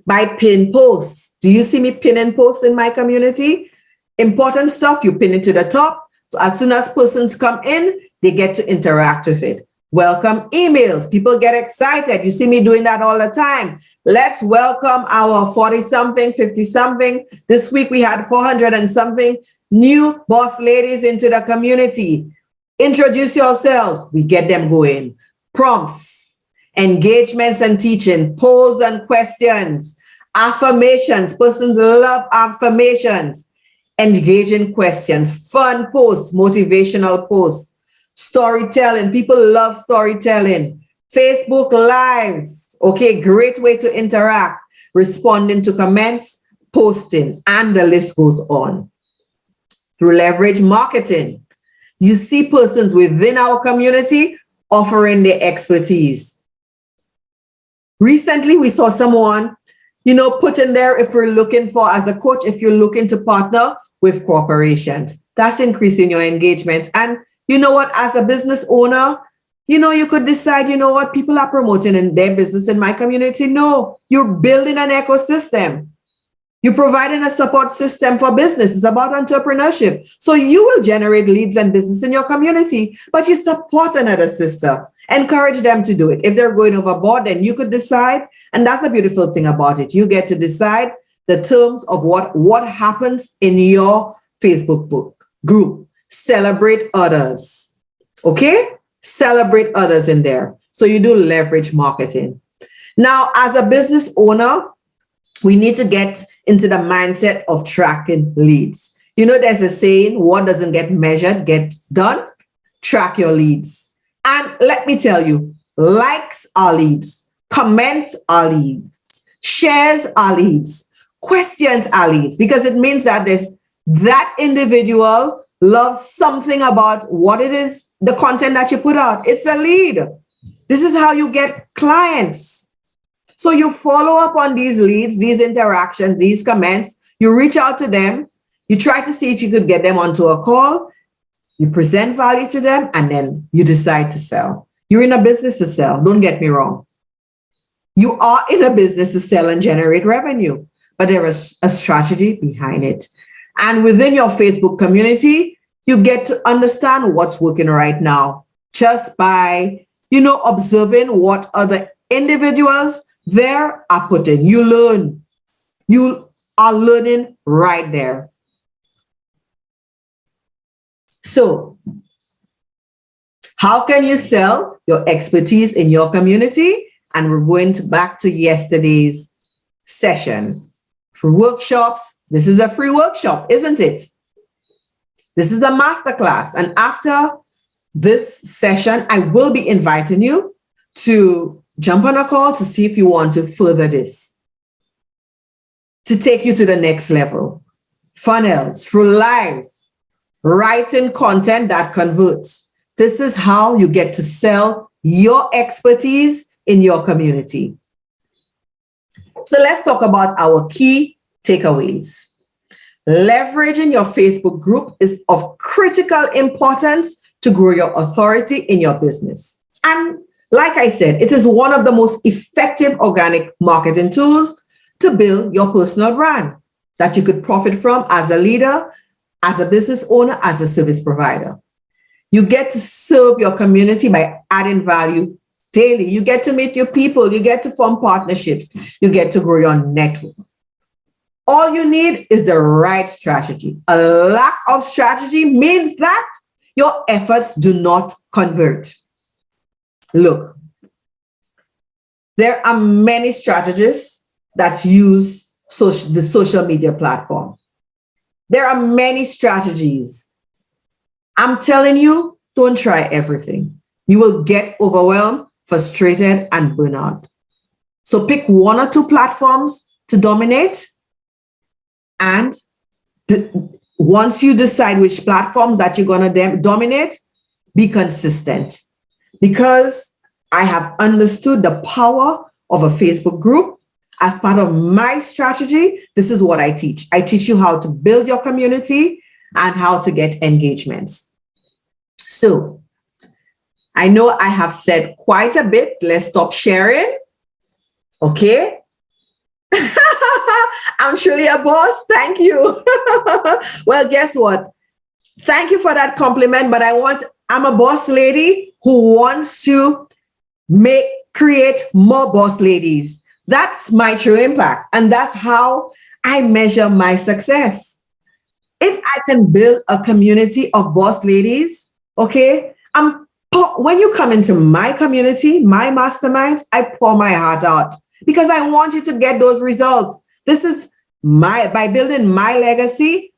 By pin posts. Do you see me pinning posts in my community? Important stuff, you pin it to the top. So as soon as persons come in, they get to interact with it. Welcome emails. People get excited. You see me doing that all the time. Let's welcome our 40-something, 50-something. This week we had 400 and something new boss ladies into the community. Introduce yourselves. We get them going. Prompts, engagements and teaching, polls and questions, affirmations. Persons love affirmations. Engaging questions, fun posts, motivational posts, storytelling. People love storytelling. Facebook Lives. Okay, great way to interact. Responding to comments, posting, and the list goes on. Through leverage marketing, you see persons within our community offering their expertise. Recently, we saw someone, put in there, if we're looking for, as a coach, if you're looking to partner with corporations, that's increasing your engagement. And you know what, as a business owner, you could decide, people are promoting in their business in my community. No, you're building an ecosystem. You're providing a support system for business. It's about entrepreneurship. So you will generate leads and business in your community, but you support another sister. Encourage them to do it. If they're going overboard, then you could decide. And that's the beautiful thing about it. You get to decide the terms of what happens in your Facebook group. Celebrate others. Okay? Celebrate others in there. So you do leverage marketing. Now, as a business owner, we need to get into the mindset of tracking leads. There's a saying, what doesn't get measured gets done. Track your leads. And let me tell you, likes are leads, comments are leads, shares are leads, questions are leads, because it means that that individual loves something about what it is, the content that you put out. It's a lead. This is how you get clients. So you follow up on these leads, these interactions, these comments, you reach out to them, you try to see if you could get them onto a call, you present value to them, and then you decide to sell. You're in a business to sell. Don't get me wrong. You are in a business to sell and generate revenue, but there is a strategy behind it. And within your Facebook community, you get to understand what's working right now just by, observing what other individuals there are putting. You learn. You are learning right there. So, how can you sell your expertise in your community? And we're going back to yesterday's session. For workshops, this is a free workshop, isn't it? This is a masterclass. And after this session, I will be inviting you to jump on a call to see if you want to further this, to take you to the next level. Funnels, through lives, writing content that converts. This is how you get to sell your expertise in your community. So let's talk about our key takeaways. Leveraging your Facebook group is of critical importance to grow your authority in your business. And like I said, it is one of the most effective organic marketing tools to build your personal brand that you could profit from as a leader, as a business owner, as a service provider. You get to serve your community by adding value daily. You get to meet your people. You get to form partnerships. You get to grow your network. All you need is the right strategy. A lack of strategy means that your efforts do not convert. Look, there are many strategists that use the social media platform. There are many strategies. I'm telling you, don't try everything. You will get overwhelmed, frustrated, and burn out. So pick one or two platforms to dominate. And once you decide which platforms that you're going to dominate, be consistent. Because I have understood the power of a Facebook group. As part of my strategy, this is what I teach. I teach you how to build your community and how to get engagements. So I know I have said quite a bit. Let's stop sharing. Okay. I'm truly a boss. Thank you. Well, guess what? Thank you for that compliment, but I'm a boss lady who wants to create more boss ladies. That's my true impact. And that's how I measure my success. If I can build a community of boss ladies, okay, when you come into my community, my mastermind, I pour my heart out because I want you to get those results. This is by building my legacy,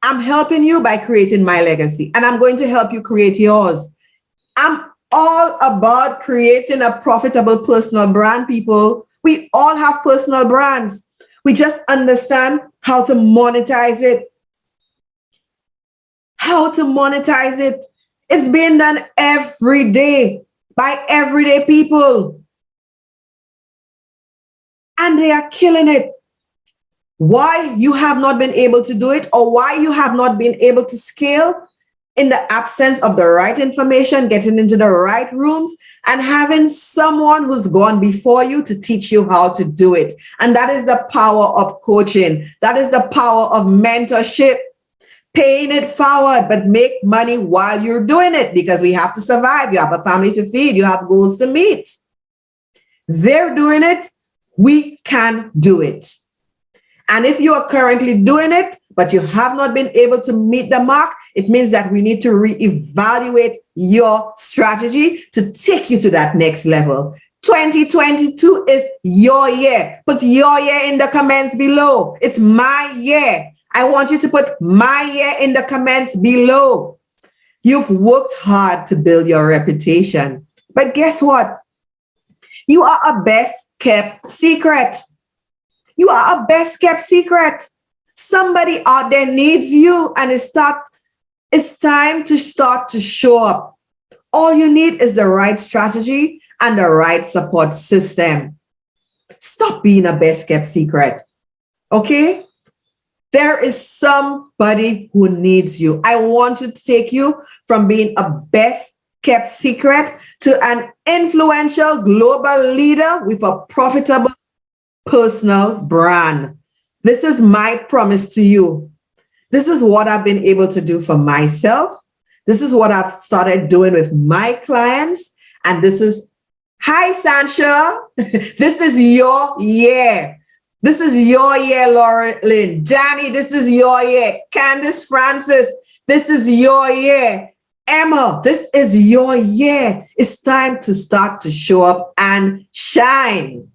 I'm helping you by creating my legacy, and I'm going to help you create yours. I'm all about creating a profitable personal brand, people. We all have personal brands. We just understand how to monetize it. How to monetize it. It's being done every day by everyday people. And they are killing it. Why you have not been able to do it, or why you have not been able to scale in the absence of the right information, getting into the right rooms, and having someone who's gone before you to teach you how to do it. And that is the power of coaching. That is the power of mentorship. Paying it forward, but make money while you're doing it, because we have to survive. You have a family to feed. You have goals to meet. They're doing it. We can do it. And if you are currently doing it, but you have not been able to meet the mark, it means that we need to reevaluate your strategy to take you to that next level. 2022 is your year. Put your year in the comments below. It's my year. I want you to put my year in the comments below. You've worked hard to build your reputation. But guess what? You are a best kept secret. You are a best kept secret. Somebody out there needs you, and it's time to start to show up. All you need is the right strategy and the right support system. Stop being a best kept secret. Okay? There is somebody who needs you. I want to take you from being a best kept secret to an influential global leader with a profitable personal brand. This is my promise to you. This is what I've been able to do for myself. This is what I've started doing with my clients. And hi, Sancha. This is your year. This is your year, Laura Lynn. Danny, this is your year. Candice Francis, this is your year. Emma, this is your year. It's time to start to show up and shine.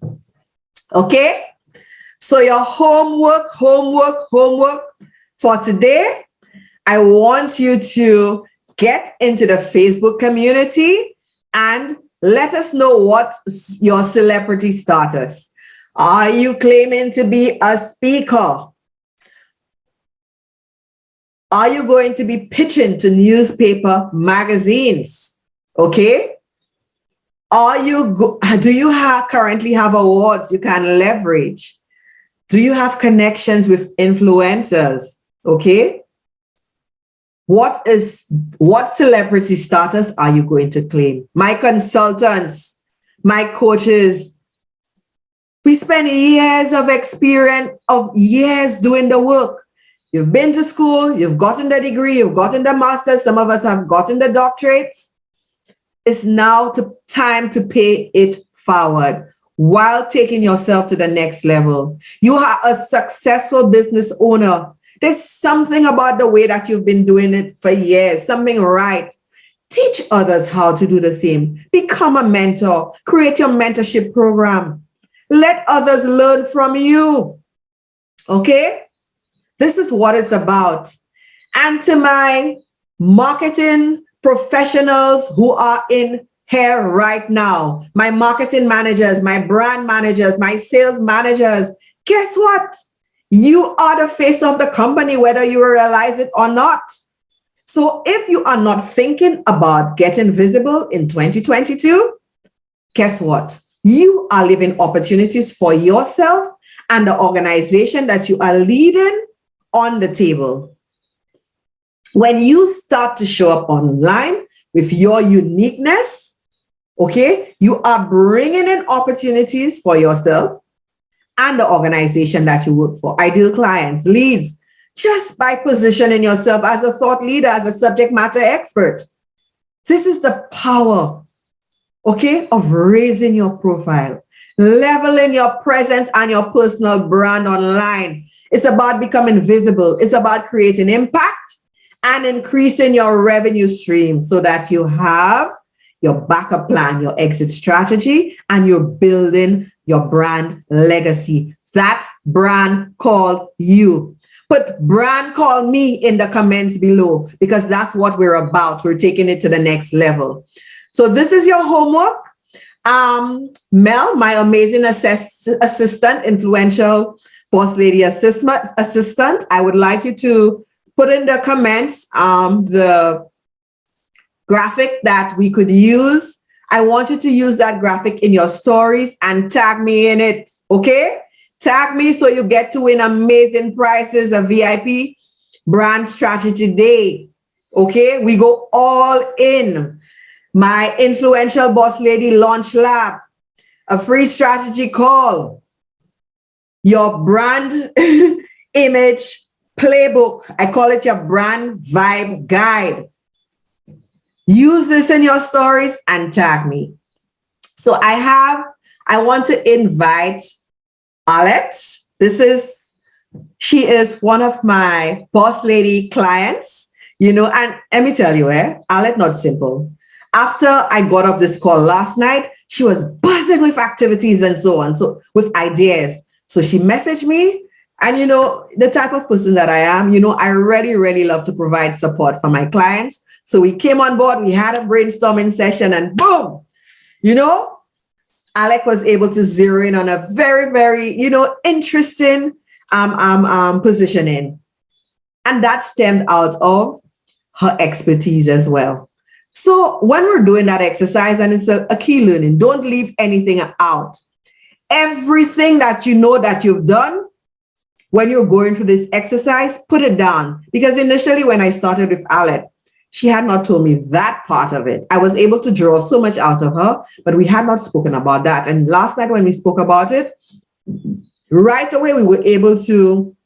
Okay? So your homework for today, I want you to get into the Facebook community and let us know what your celebrity status. Are you claiming to be a speaker? Are you going to be pitching to newspaper magazines? Okay? Do you currently have awards you can leverage? Do you have connections with influencers? Okay? What celebrity status are you going to claim? My consultants, my coaches, we spend years of experience, of years doing the work. You've been to school, you've gotten the degree, you've gotten the master's, some of us have gotten the doctorates. It's now time to pay it forward while taking yourself to the next level. You are a successful business owner. There's something about the way that you've been doing it for years, something right. Teach others how to do the same. Become a mentor. Create your mentorship program. Let others learn from you. Okay? This is what it's about. And to my marketing professionals who are in here right now, my marketing managers, my brand managers, my sales managers, guess what? You are the face of the company, whether you realize it or not. So if you are not thinking about getting visible in 2022, guess what? You are leaving opportunities for yourself and the organization that you are leading on the table. When you start to show up online with your uniqueness, okay, you are bringing in opportunities for yourself and the organization that you work for, ideal clients, leads, just by positioning yourself as a thought leader, as a subject matter expert. This is the power, okay, of raising your profile, leveling your presence and your personal brand online. It's about becoming visible. It's about creating impact and increasing your revenue stream so that you have your backup plan, your exit strategy, and you're building your brand legacy. That brand called you. Put brand call me in the comments below, because that's what we're about. We're taking it to the next level. So this is your homework. Mel, my amazing assistant, influential boss lady assistant, I would like you to put in the comments the graphic that we could use. I want you to use that graphic in your stories and tag me in it, okay? Tag me so you get to win amazing prizes, a VIP brand strategy day, okay? We go all in. My influential boss lady launch lab, a free strategy call, your brand image playbook. I call it your brand vibe guide. Use this in your stories and tag me. So I want to invite Alex. She is one of my boss lady clients, and let me tell you, Alex, not simple. After I got off this call last night, she was buzzing with activities and so on, so with ideas. So she messaged me, and the type of person that I am, I really, really love to provide support for my clients. So we came on board, we had a brainstorming session, and boom, Alec was able to zero in on a very, very, interesting positioning. And that stemmed out of her expertise as well. So when we're doing that exercise, and it's a key learning, don't leave anything out. Everything that you know that you've done, when you're going through this exercise, put it down. Because initially when I started with Alec, she had not told me that part of it. I was able to draw so much out of her, but we had not spoken about that. And last night when we spoke about it, right away, we were able to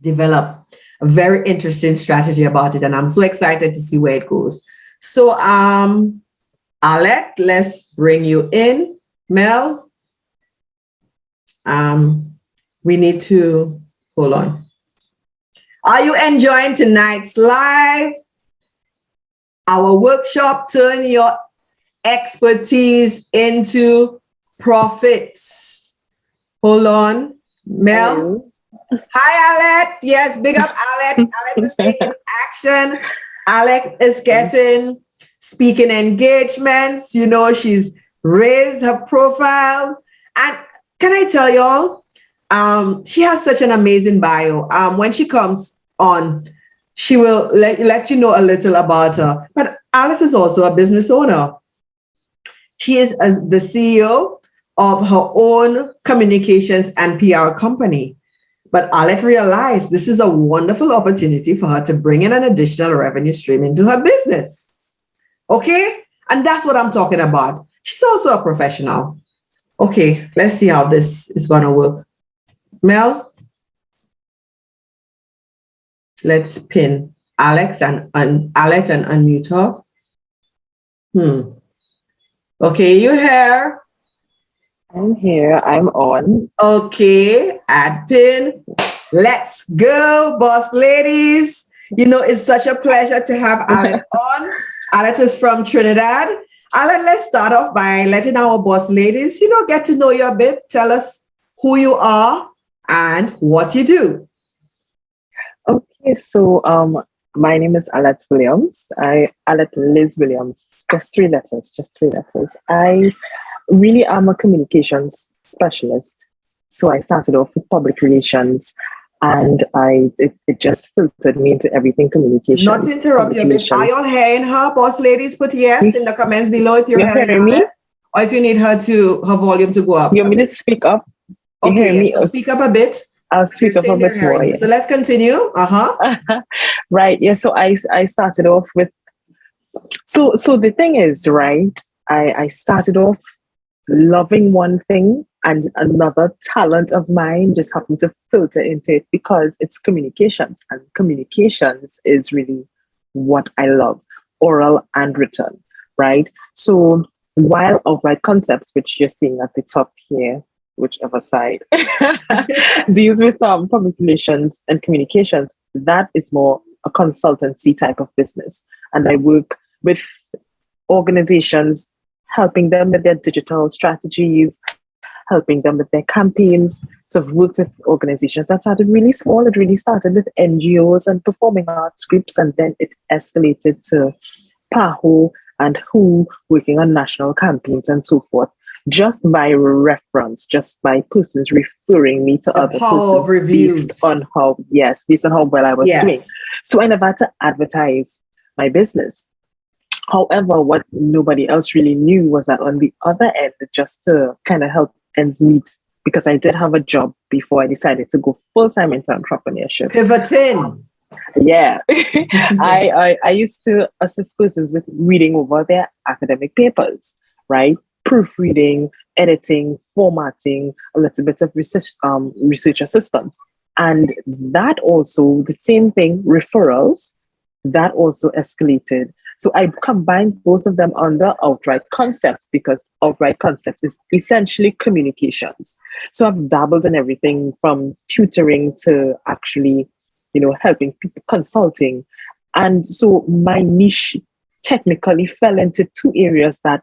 develop a very interesting strategy about it. And I'm so excited to see where it goes. So, Alec, let's bring you in. Mel, we need to, hold on. Are you enjoying tonight's live? Our workshop, Turn Your Expertise into Profits. Hold on. Mel. Hi, Alec. Yes, big up Alec. Alec is taking action. Alec is getting speaking engagements. She's raised her profile. And can I tell y'all, she has such an amazing bio. When she comes on, she will let you know a little about her. But Alice is also a business owner. She is the CEO of her own communications and PR company. But Alex realized this is a wonderful opportunity for her to bring in an additional revenue stream into her business. Okay? And that's what I'm talking about. She's also a professional. Okay, let's see how this is going to work. Mel? Let's pin Alex and unmute her. Okay, you here? I'm here. I'm on. Okay, add pin. Let's go, boss ladies. It's such a pleasure to have Alex on. Alex is from Trinidad. Alex, let's start off by letting our boss ladies, get to know you a bit. Tell us who you are and what you do. Okay, so my name is Alette Williams. Alette Liz Williams. Just three letters. I really am a communications specialist. So I started off with public relations, and it just filtered me into everything communications. Not to interrupt you a bit. Are you all hearing her, boss ladies? Put yes in the comments below if you're hearing me, or if you need her volume to go up. You want me to speak up? Okay, so speak up a bit. I'll speak up a bit more. Yeah. So let's continue. Right. Yeah. So I started off with. So the thing is, right? I started off loving one thing And another talent of mine just happened to filter into it because it's communications, and communications is really what I love, oral and written, right? So while Outright Concepts, which you're seeing at the top here, whichever side, deals with public relations and communications, that is more a consultancy type of business. And I work with organizations, helping them with their digital strategies, helping them with their campaigns. So I've worked with organizations that started really small. It really started with NGOs and performing arts groups, and then it escalated to PAHO and WHO, working on national campaigns and so forth, just by reference, just by persons referring me to The other power of persons reviews. based on how well I was doing. Yes. So I never had to advertise my business. However, what nobody else really knew was that on the other end, just to kind of help ends meet, because I did have a job before I decided to go full-time into entrepreneurship. Pivoting. Yeah. I used to assist persons with reading over their academic papers, right? Proofreading, editing, formatting, a little bit of research assistance. And that also, the same thing, referrals, that also escalated. So I combined both of them under Outright Concepts, because Outright Concepts is essentially communications. So I've dabbled in everything from tutoring to actually, helping people, consulting. And so my niche technically fell into two areas that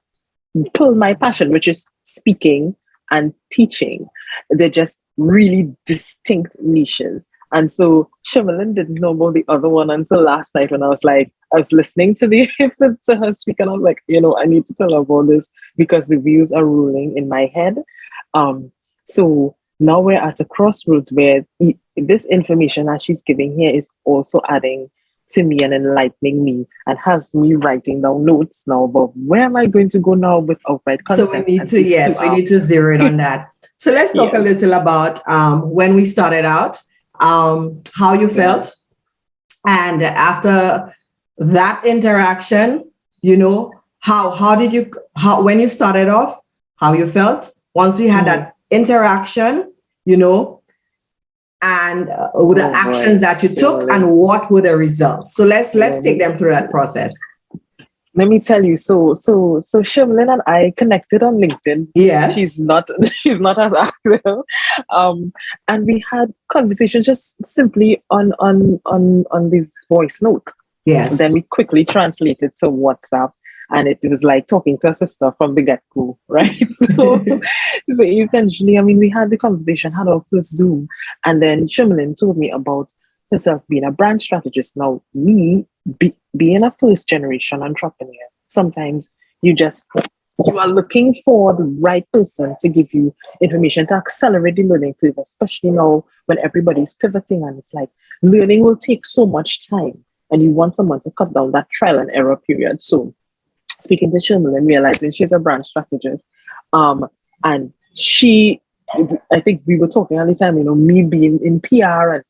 pull my passion, which is speaking and teaching. They're just really distinct niches. And so Shemelin didn't know about the other one until last night when I was listening to to her speak, and I was like, I need to tell her about this because the views are ruling in my head. So now we're at a crossroads where this information that she's giving here is also adding to me and enlightening me, and has me writing down notes now about where am I going to go now with Outright Concepts. So we need to zero in on that. So let's talk a little about when we started out, how you felt, and after that interaction, when you started off, how you felt once we had that interaction, and the actions that you took, and what were the results. So let's take them through that process. Let me tell you, so Shemelin and I connected on LinkedIn. Yes. She's not as active. And we had conversations just simply on the voice note. Yes. Then we quickly translated to WhatsApp, and it was like talking to a sister from the get-go, right? So essentially, we had the conversation, had our first Zoom, and then Shemelin told me about herself being a brand strategist. Now, me being a first-generation entrepreneur, sometimes you are looking for the right person to give you information to accelerate the learning curve, especially now when everybody's pivoting, and it's like learning will take so much time, and you want someone to cut down that trial and error period. So speaking to Shemelin, realizing she's a brand strategist, and I think we were talking all the time, me being in PR and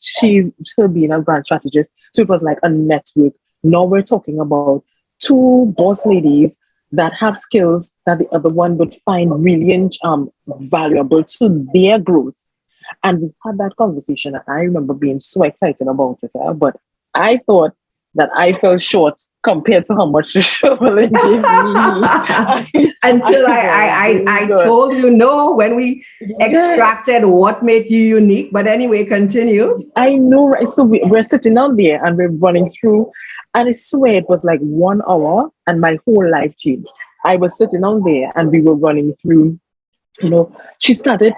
her being a brand strategist. So it was like a network. Now we're talking about two boss ladies that have skills that the other one would find really valuable to their growth. And we had that conversation, and I remember being so excited about it. But I thought that I fell short compared to how much the Shemelin gave me. Until I told you no when we extracted what made you unique. But anyway, continue. I know, right? So we're sitting down there and we're running through, and I swear it was like 1 hour and my whole life changed. I was sitting down there and we were running through, she started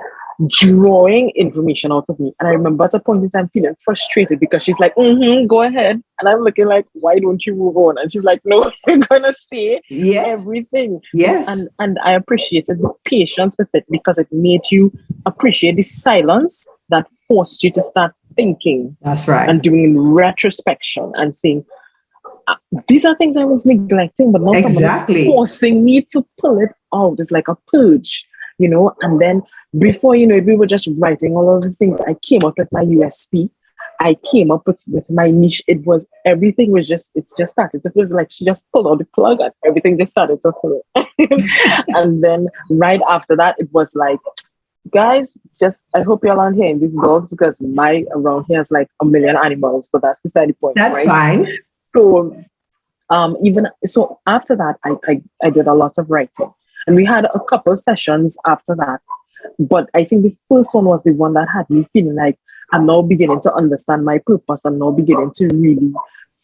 drawing information out of me. And I remember at a point in time feeling frustrated because she's like, go ahead. And I'm looking like, why don't you move on? And she's like, no, you're gonna say everything. Yes. And I appreciated the patience with it because it made you appreciate the silence that forced you to start thinking. That's right. And doing retrospection and saying, these are things I was neglecting, but now someone is forcing me to pull it out. It's like a purge, and then before you know it, we were just writing all of the things. I came up with my USP. I came up with my niche. It just started. It was like she just pulled out the plug and everything just started to flow. And then right after that, it was like, guys, just I hope y'all aren't hearing these dogs because my around here is like a million animals, but that's beside the point, That's right? fine. So even so after that I did a lot of writing, and we had a couple sessions after that, but I think the first one was the one that had me feeling like I'm now beginning to understand my purpose. I'm now beginning to really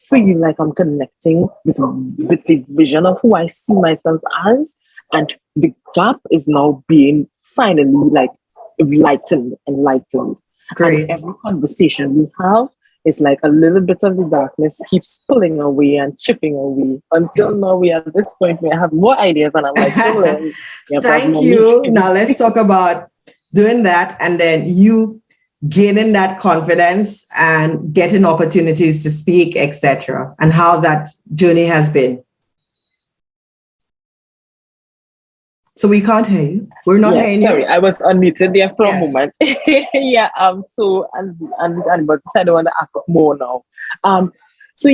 feel like I'm connecting with the vision of who I see myself as, and the gap is now being finally like enlightened. And Great. every conversation we have is like a little bit of the darkness keeps pulling away and chipping away until now we are at this point where I have more ideas and I'm like, Jolene, you have to have Thank more you. meetings. Now let's talk about doing that and then you gaining that confidence and getting opportunities to speak, etc., and how that journey has been. So we can't hear you. We're not Yes, hearing sorry, you. I was unmuted there for a Yes. moment. Yeah, so and but I don't want to act up more now. So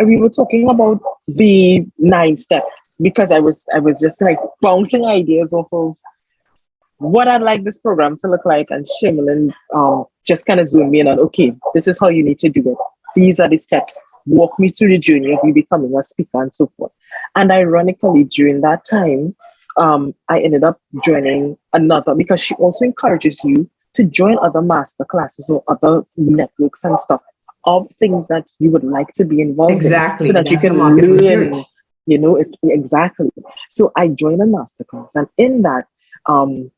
we were talking about the 9 steps because I was just like bouncing ideas off of what I'd like this program to look like, and Shimlin just kind of zoomed me in on, okay, this is how you need to do it. These are the steps. Walk me through the journey of you becoming a speaker and so forth. And ironically, during that time, I ended up joining another because she also encourages you to join other master classes or other networks and stuff of things that you would like to be involved in so Exactly. that you That's the can market learn, research. it's exactly. So I joined a master class, and in that, um,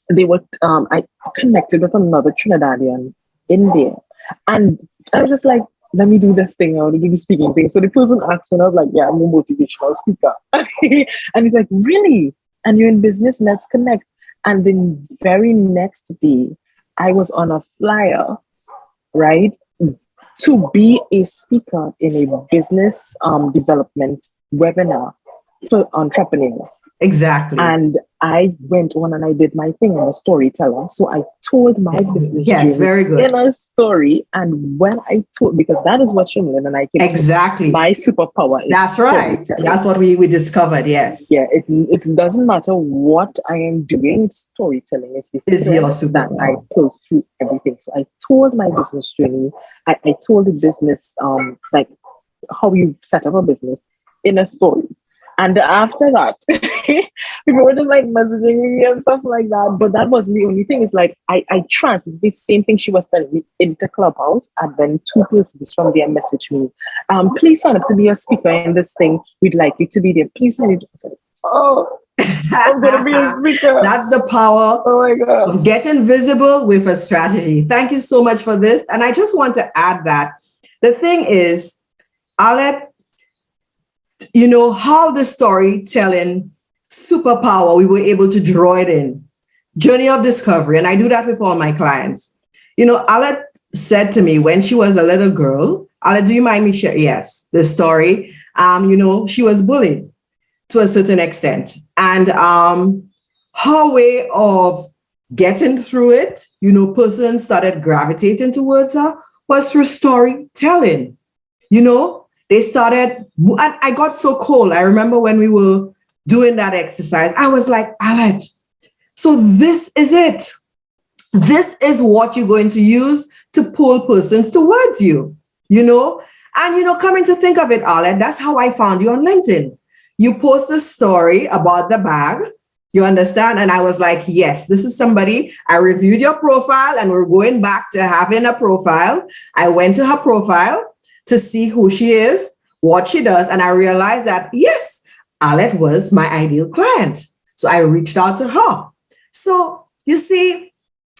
they were I connected with another Trinidadian in there, and I was just like, let me do this thing. I want to do the speaking thing. So the person asked me, and I was like, yeah, I'm a motivational speaker. And he's like, really? And you're in business? Let's connect. And the very next day, I was on a flyer, right, to be a speaker in a business development webinar for entrepreneurs. Exactly. And I went on and I did my thing. I'm a storyteller. So I told my business Yes, journey very in good. a story. And when I told, because that is what Shimlin and I came to, Exactly. my superpower is That's right. storytelling. That's what we discovered. Yes. Yeah, it doesn't matter what I am doing, storytelling is the Is thread your that I superpower. pull through everything. So I told my business journey. I told the business like how you set up a business in a story. And after that, people were just like messaging me and stuff like that. But that wasn't the only thing. It's like I translated the same thing she was telling me into Clubhouse, and then 2 persons from there messaged me. Please sign up to be a speaker in this thing. We'd like you to be there. Please sign up. I said, oh, I'm gonna be a speaker. That's the power Oh my god. of getting visible with a strategy. Thank you so much for this. And I just want to add that the thing is, Alec, how the storytelling superpower, we were able to draw it in. Journey of discovery. And I do that with all my clients. Alec said to me when she was a little girl, Alec, do you mind me sharing? Yes, the story. She was bullied to a certain extent. And her way of getting through it, persons started gravitating towards her was through storytelling. They started, and I got so cold. I remember when we were doing that exercise, I was like, Alec, so this is it. This is what you're going to use to pull persons towards you, And, coming to think of it, Alec, that's how I found you on LinkedIn. You post a story about the bag, you understand? And I was like, yes, this is somebody. I reviewed your profile and we're going back to having a profile. I went to her profile to see who she is, what she does. And I realized that, yes, Alec was my ideal client. So I reached out to her. So you see,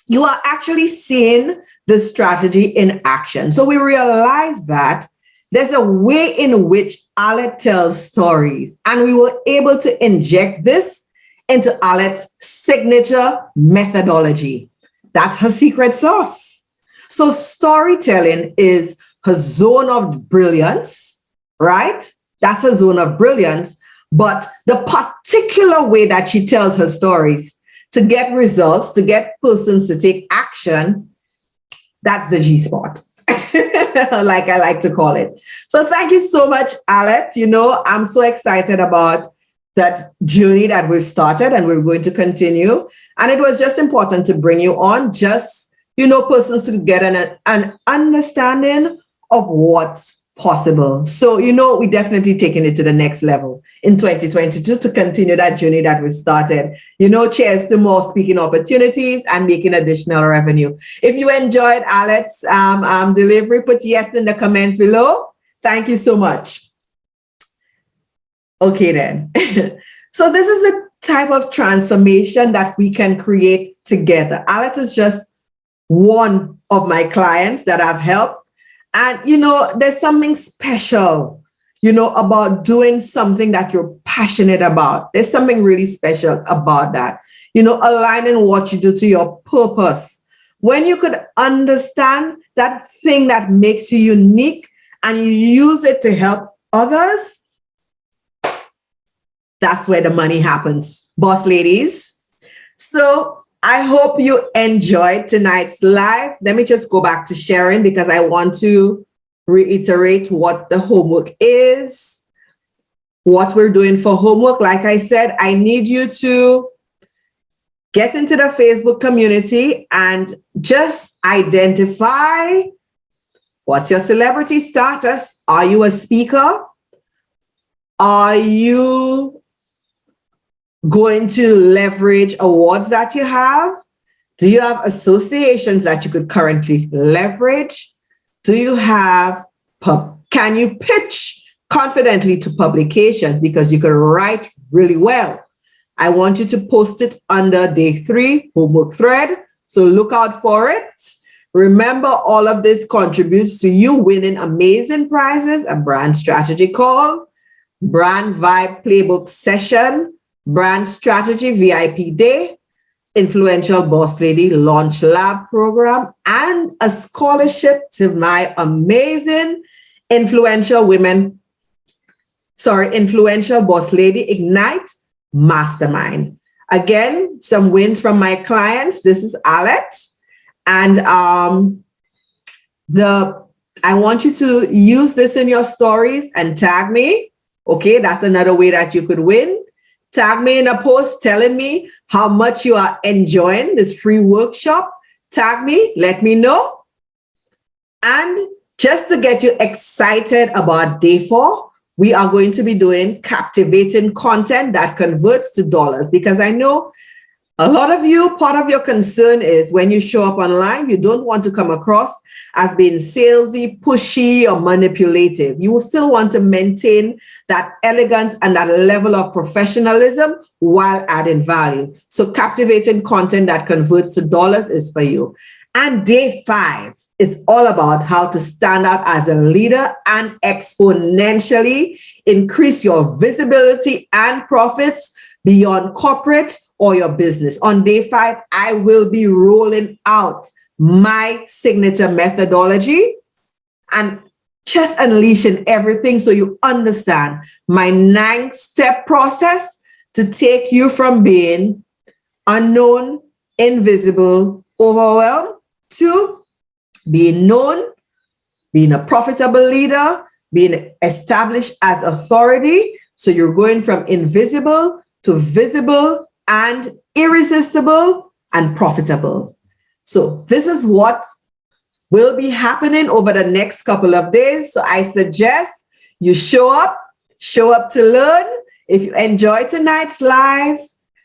you are actually seeing the strategy in action. So we realized that there's a way in which Alec tells stories, and we were able to inject this into Alec's signature methodology. That's her secret sauce. So storytelling is her zone of brilliance, right? That's her zone of brilliance. But the particular way that she tells her stories to get results, to get persons to take action, that's the G spot, like I like to call it. So thank you so much, Alec. I'm so excited about that journey that we've started and we're going to continue. And it was just important to bring you on, just, persons to get an understanding of what's possible. So, we definitely taking it to the next level in 2022 to continue that journey that we started. Cheers to more speaking opportunities and making additional revenue. If you enjoyed Alet's delivery, put yes in the comments below. Thank you so much. Okay, then. So this is the type of transformation that we can create together. Alet is just one of my clients that I've helped. And, there's something special, about doing something that you're passionate about. There's something really special about that, aligning what you do to your purpose. When you could understand that thing that makes you unique and you use it to help others, that's where the money happens, boss ladies. So I hope you enjoyed tonight's live. Let me just go back to sharing because I want to reiterate what the homework is, what we're doing for homework. Like I said, I need you to get into the Facebook community and just identify what's your celebrity status. Are you a speaker? Are you going to leverage awards that you have? Do you have associations that you could currently leverage? Do you have, can you pitch confidently to publication because you can write really well? I want you to post it under day 3 homework thread. So look out for it. Remember, all of this contributes to you winning amazing prizes, a brand strategy call, brand vibe playbook session, brand strategy VIP day, influential boss lady launch lab program, and a scholarship to my amazing influential boss lady ignite mastermind. Again, some wins from my clients. This is Alet, and I want you to use this in your stories and tag me. Okay, that's another way that you could win. Tag me in a post telling me how much you are enjoying this free workshop. Tag me, let me know. And just to get you excited about day 4, we are going to be doing captivating content that converts to dollars, because I know a lot of you, part of your concern is when you show up online, you don't want to come across as being salesy, pushy, or manipulative. You will still want to maintain that elegance and that level of professionalism while adding value. So captivating content that converts to dollars is for you. And day 5 is all about how to stand out as a leader and exponentially increase your visibility and profits beyond corporate or your business. On day 5, I will be rolling out my signature methodology and just unleashing everything so you understand my 9-step process to take you from being unknown, invisible, overwhelmed to being known, being a profitable leader, being established as authority. So you're going from invisible to visible and irresistible and profitable. So this is what will be happening over the next couple of days. So I suggest you show up to learn. If you enjoyed tonight's live,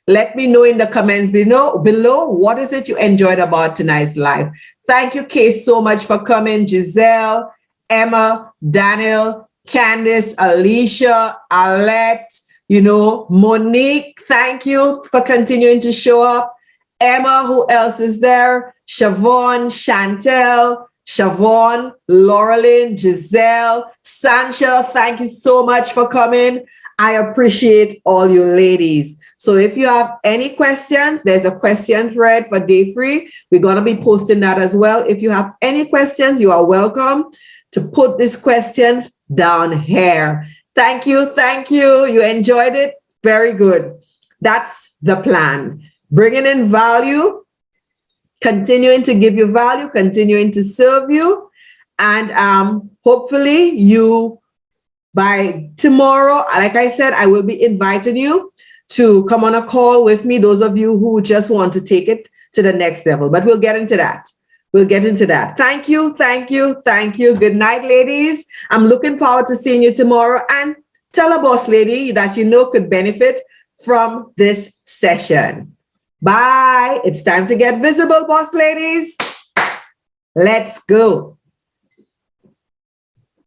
let me know in the comments below what is it you enjoyed about tonight's live. Thank you, Kay, so much for coming. Giselle, Emma, Daniel, Candice, Alicia, Alet, Monique, thank you for continuing to show up. Emma, who else is there? Siobhan, Chantel, Siobhan, Laurelyn, Giselle, Sancha, thank you so much for coming. I appreciate all you ladies. So if you have any questions, there's a question thread for day 3. We're going to be posting that as well. If you have any questions, you are welcome to put these questions down here. Thank you. Thank you. You enjoyed it. Very good. That's the plan. Bringing in value, continuing to give you value, continuing to serve you. And hopefully you, by tomorrow, like I said, I will be inviting you to come on a call with me, those of you who just want to take it to the next level. But we'll get into that. We'll get into that. Thank you, thank you, thank you. Good night, ladies. I'm looking forward to seeing you tomorrow. And tell a boss lady that you know could benefit from this session. Bye. It's time to get visible, boss ladies. Let's go.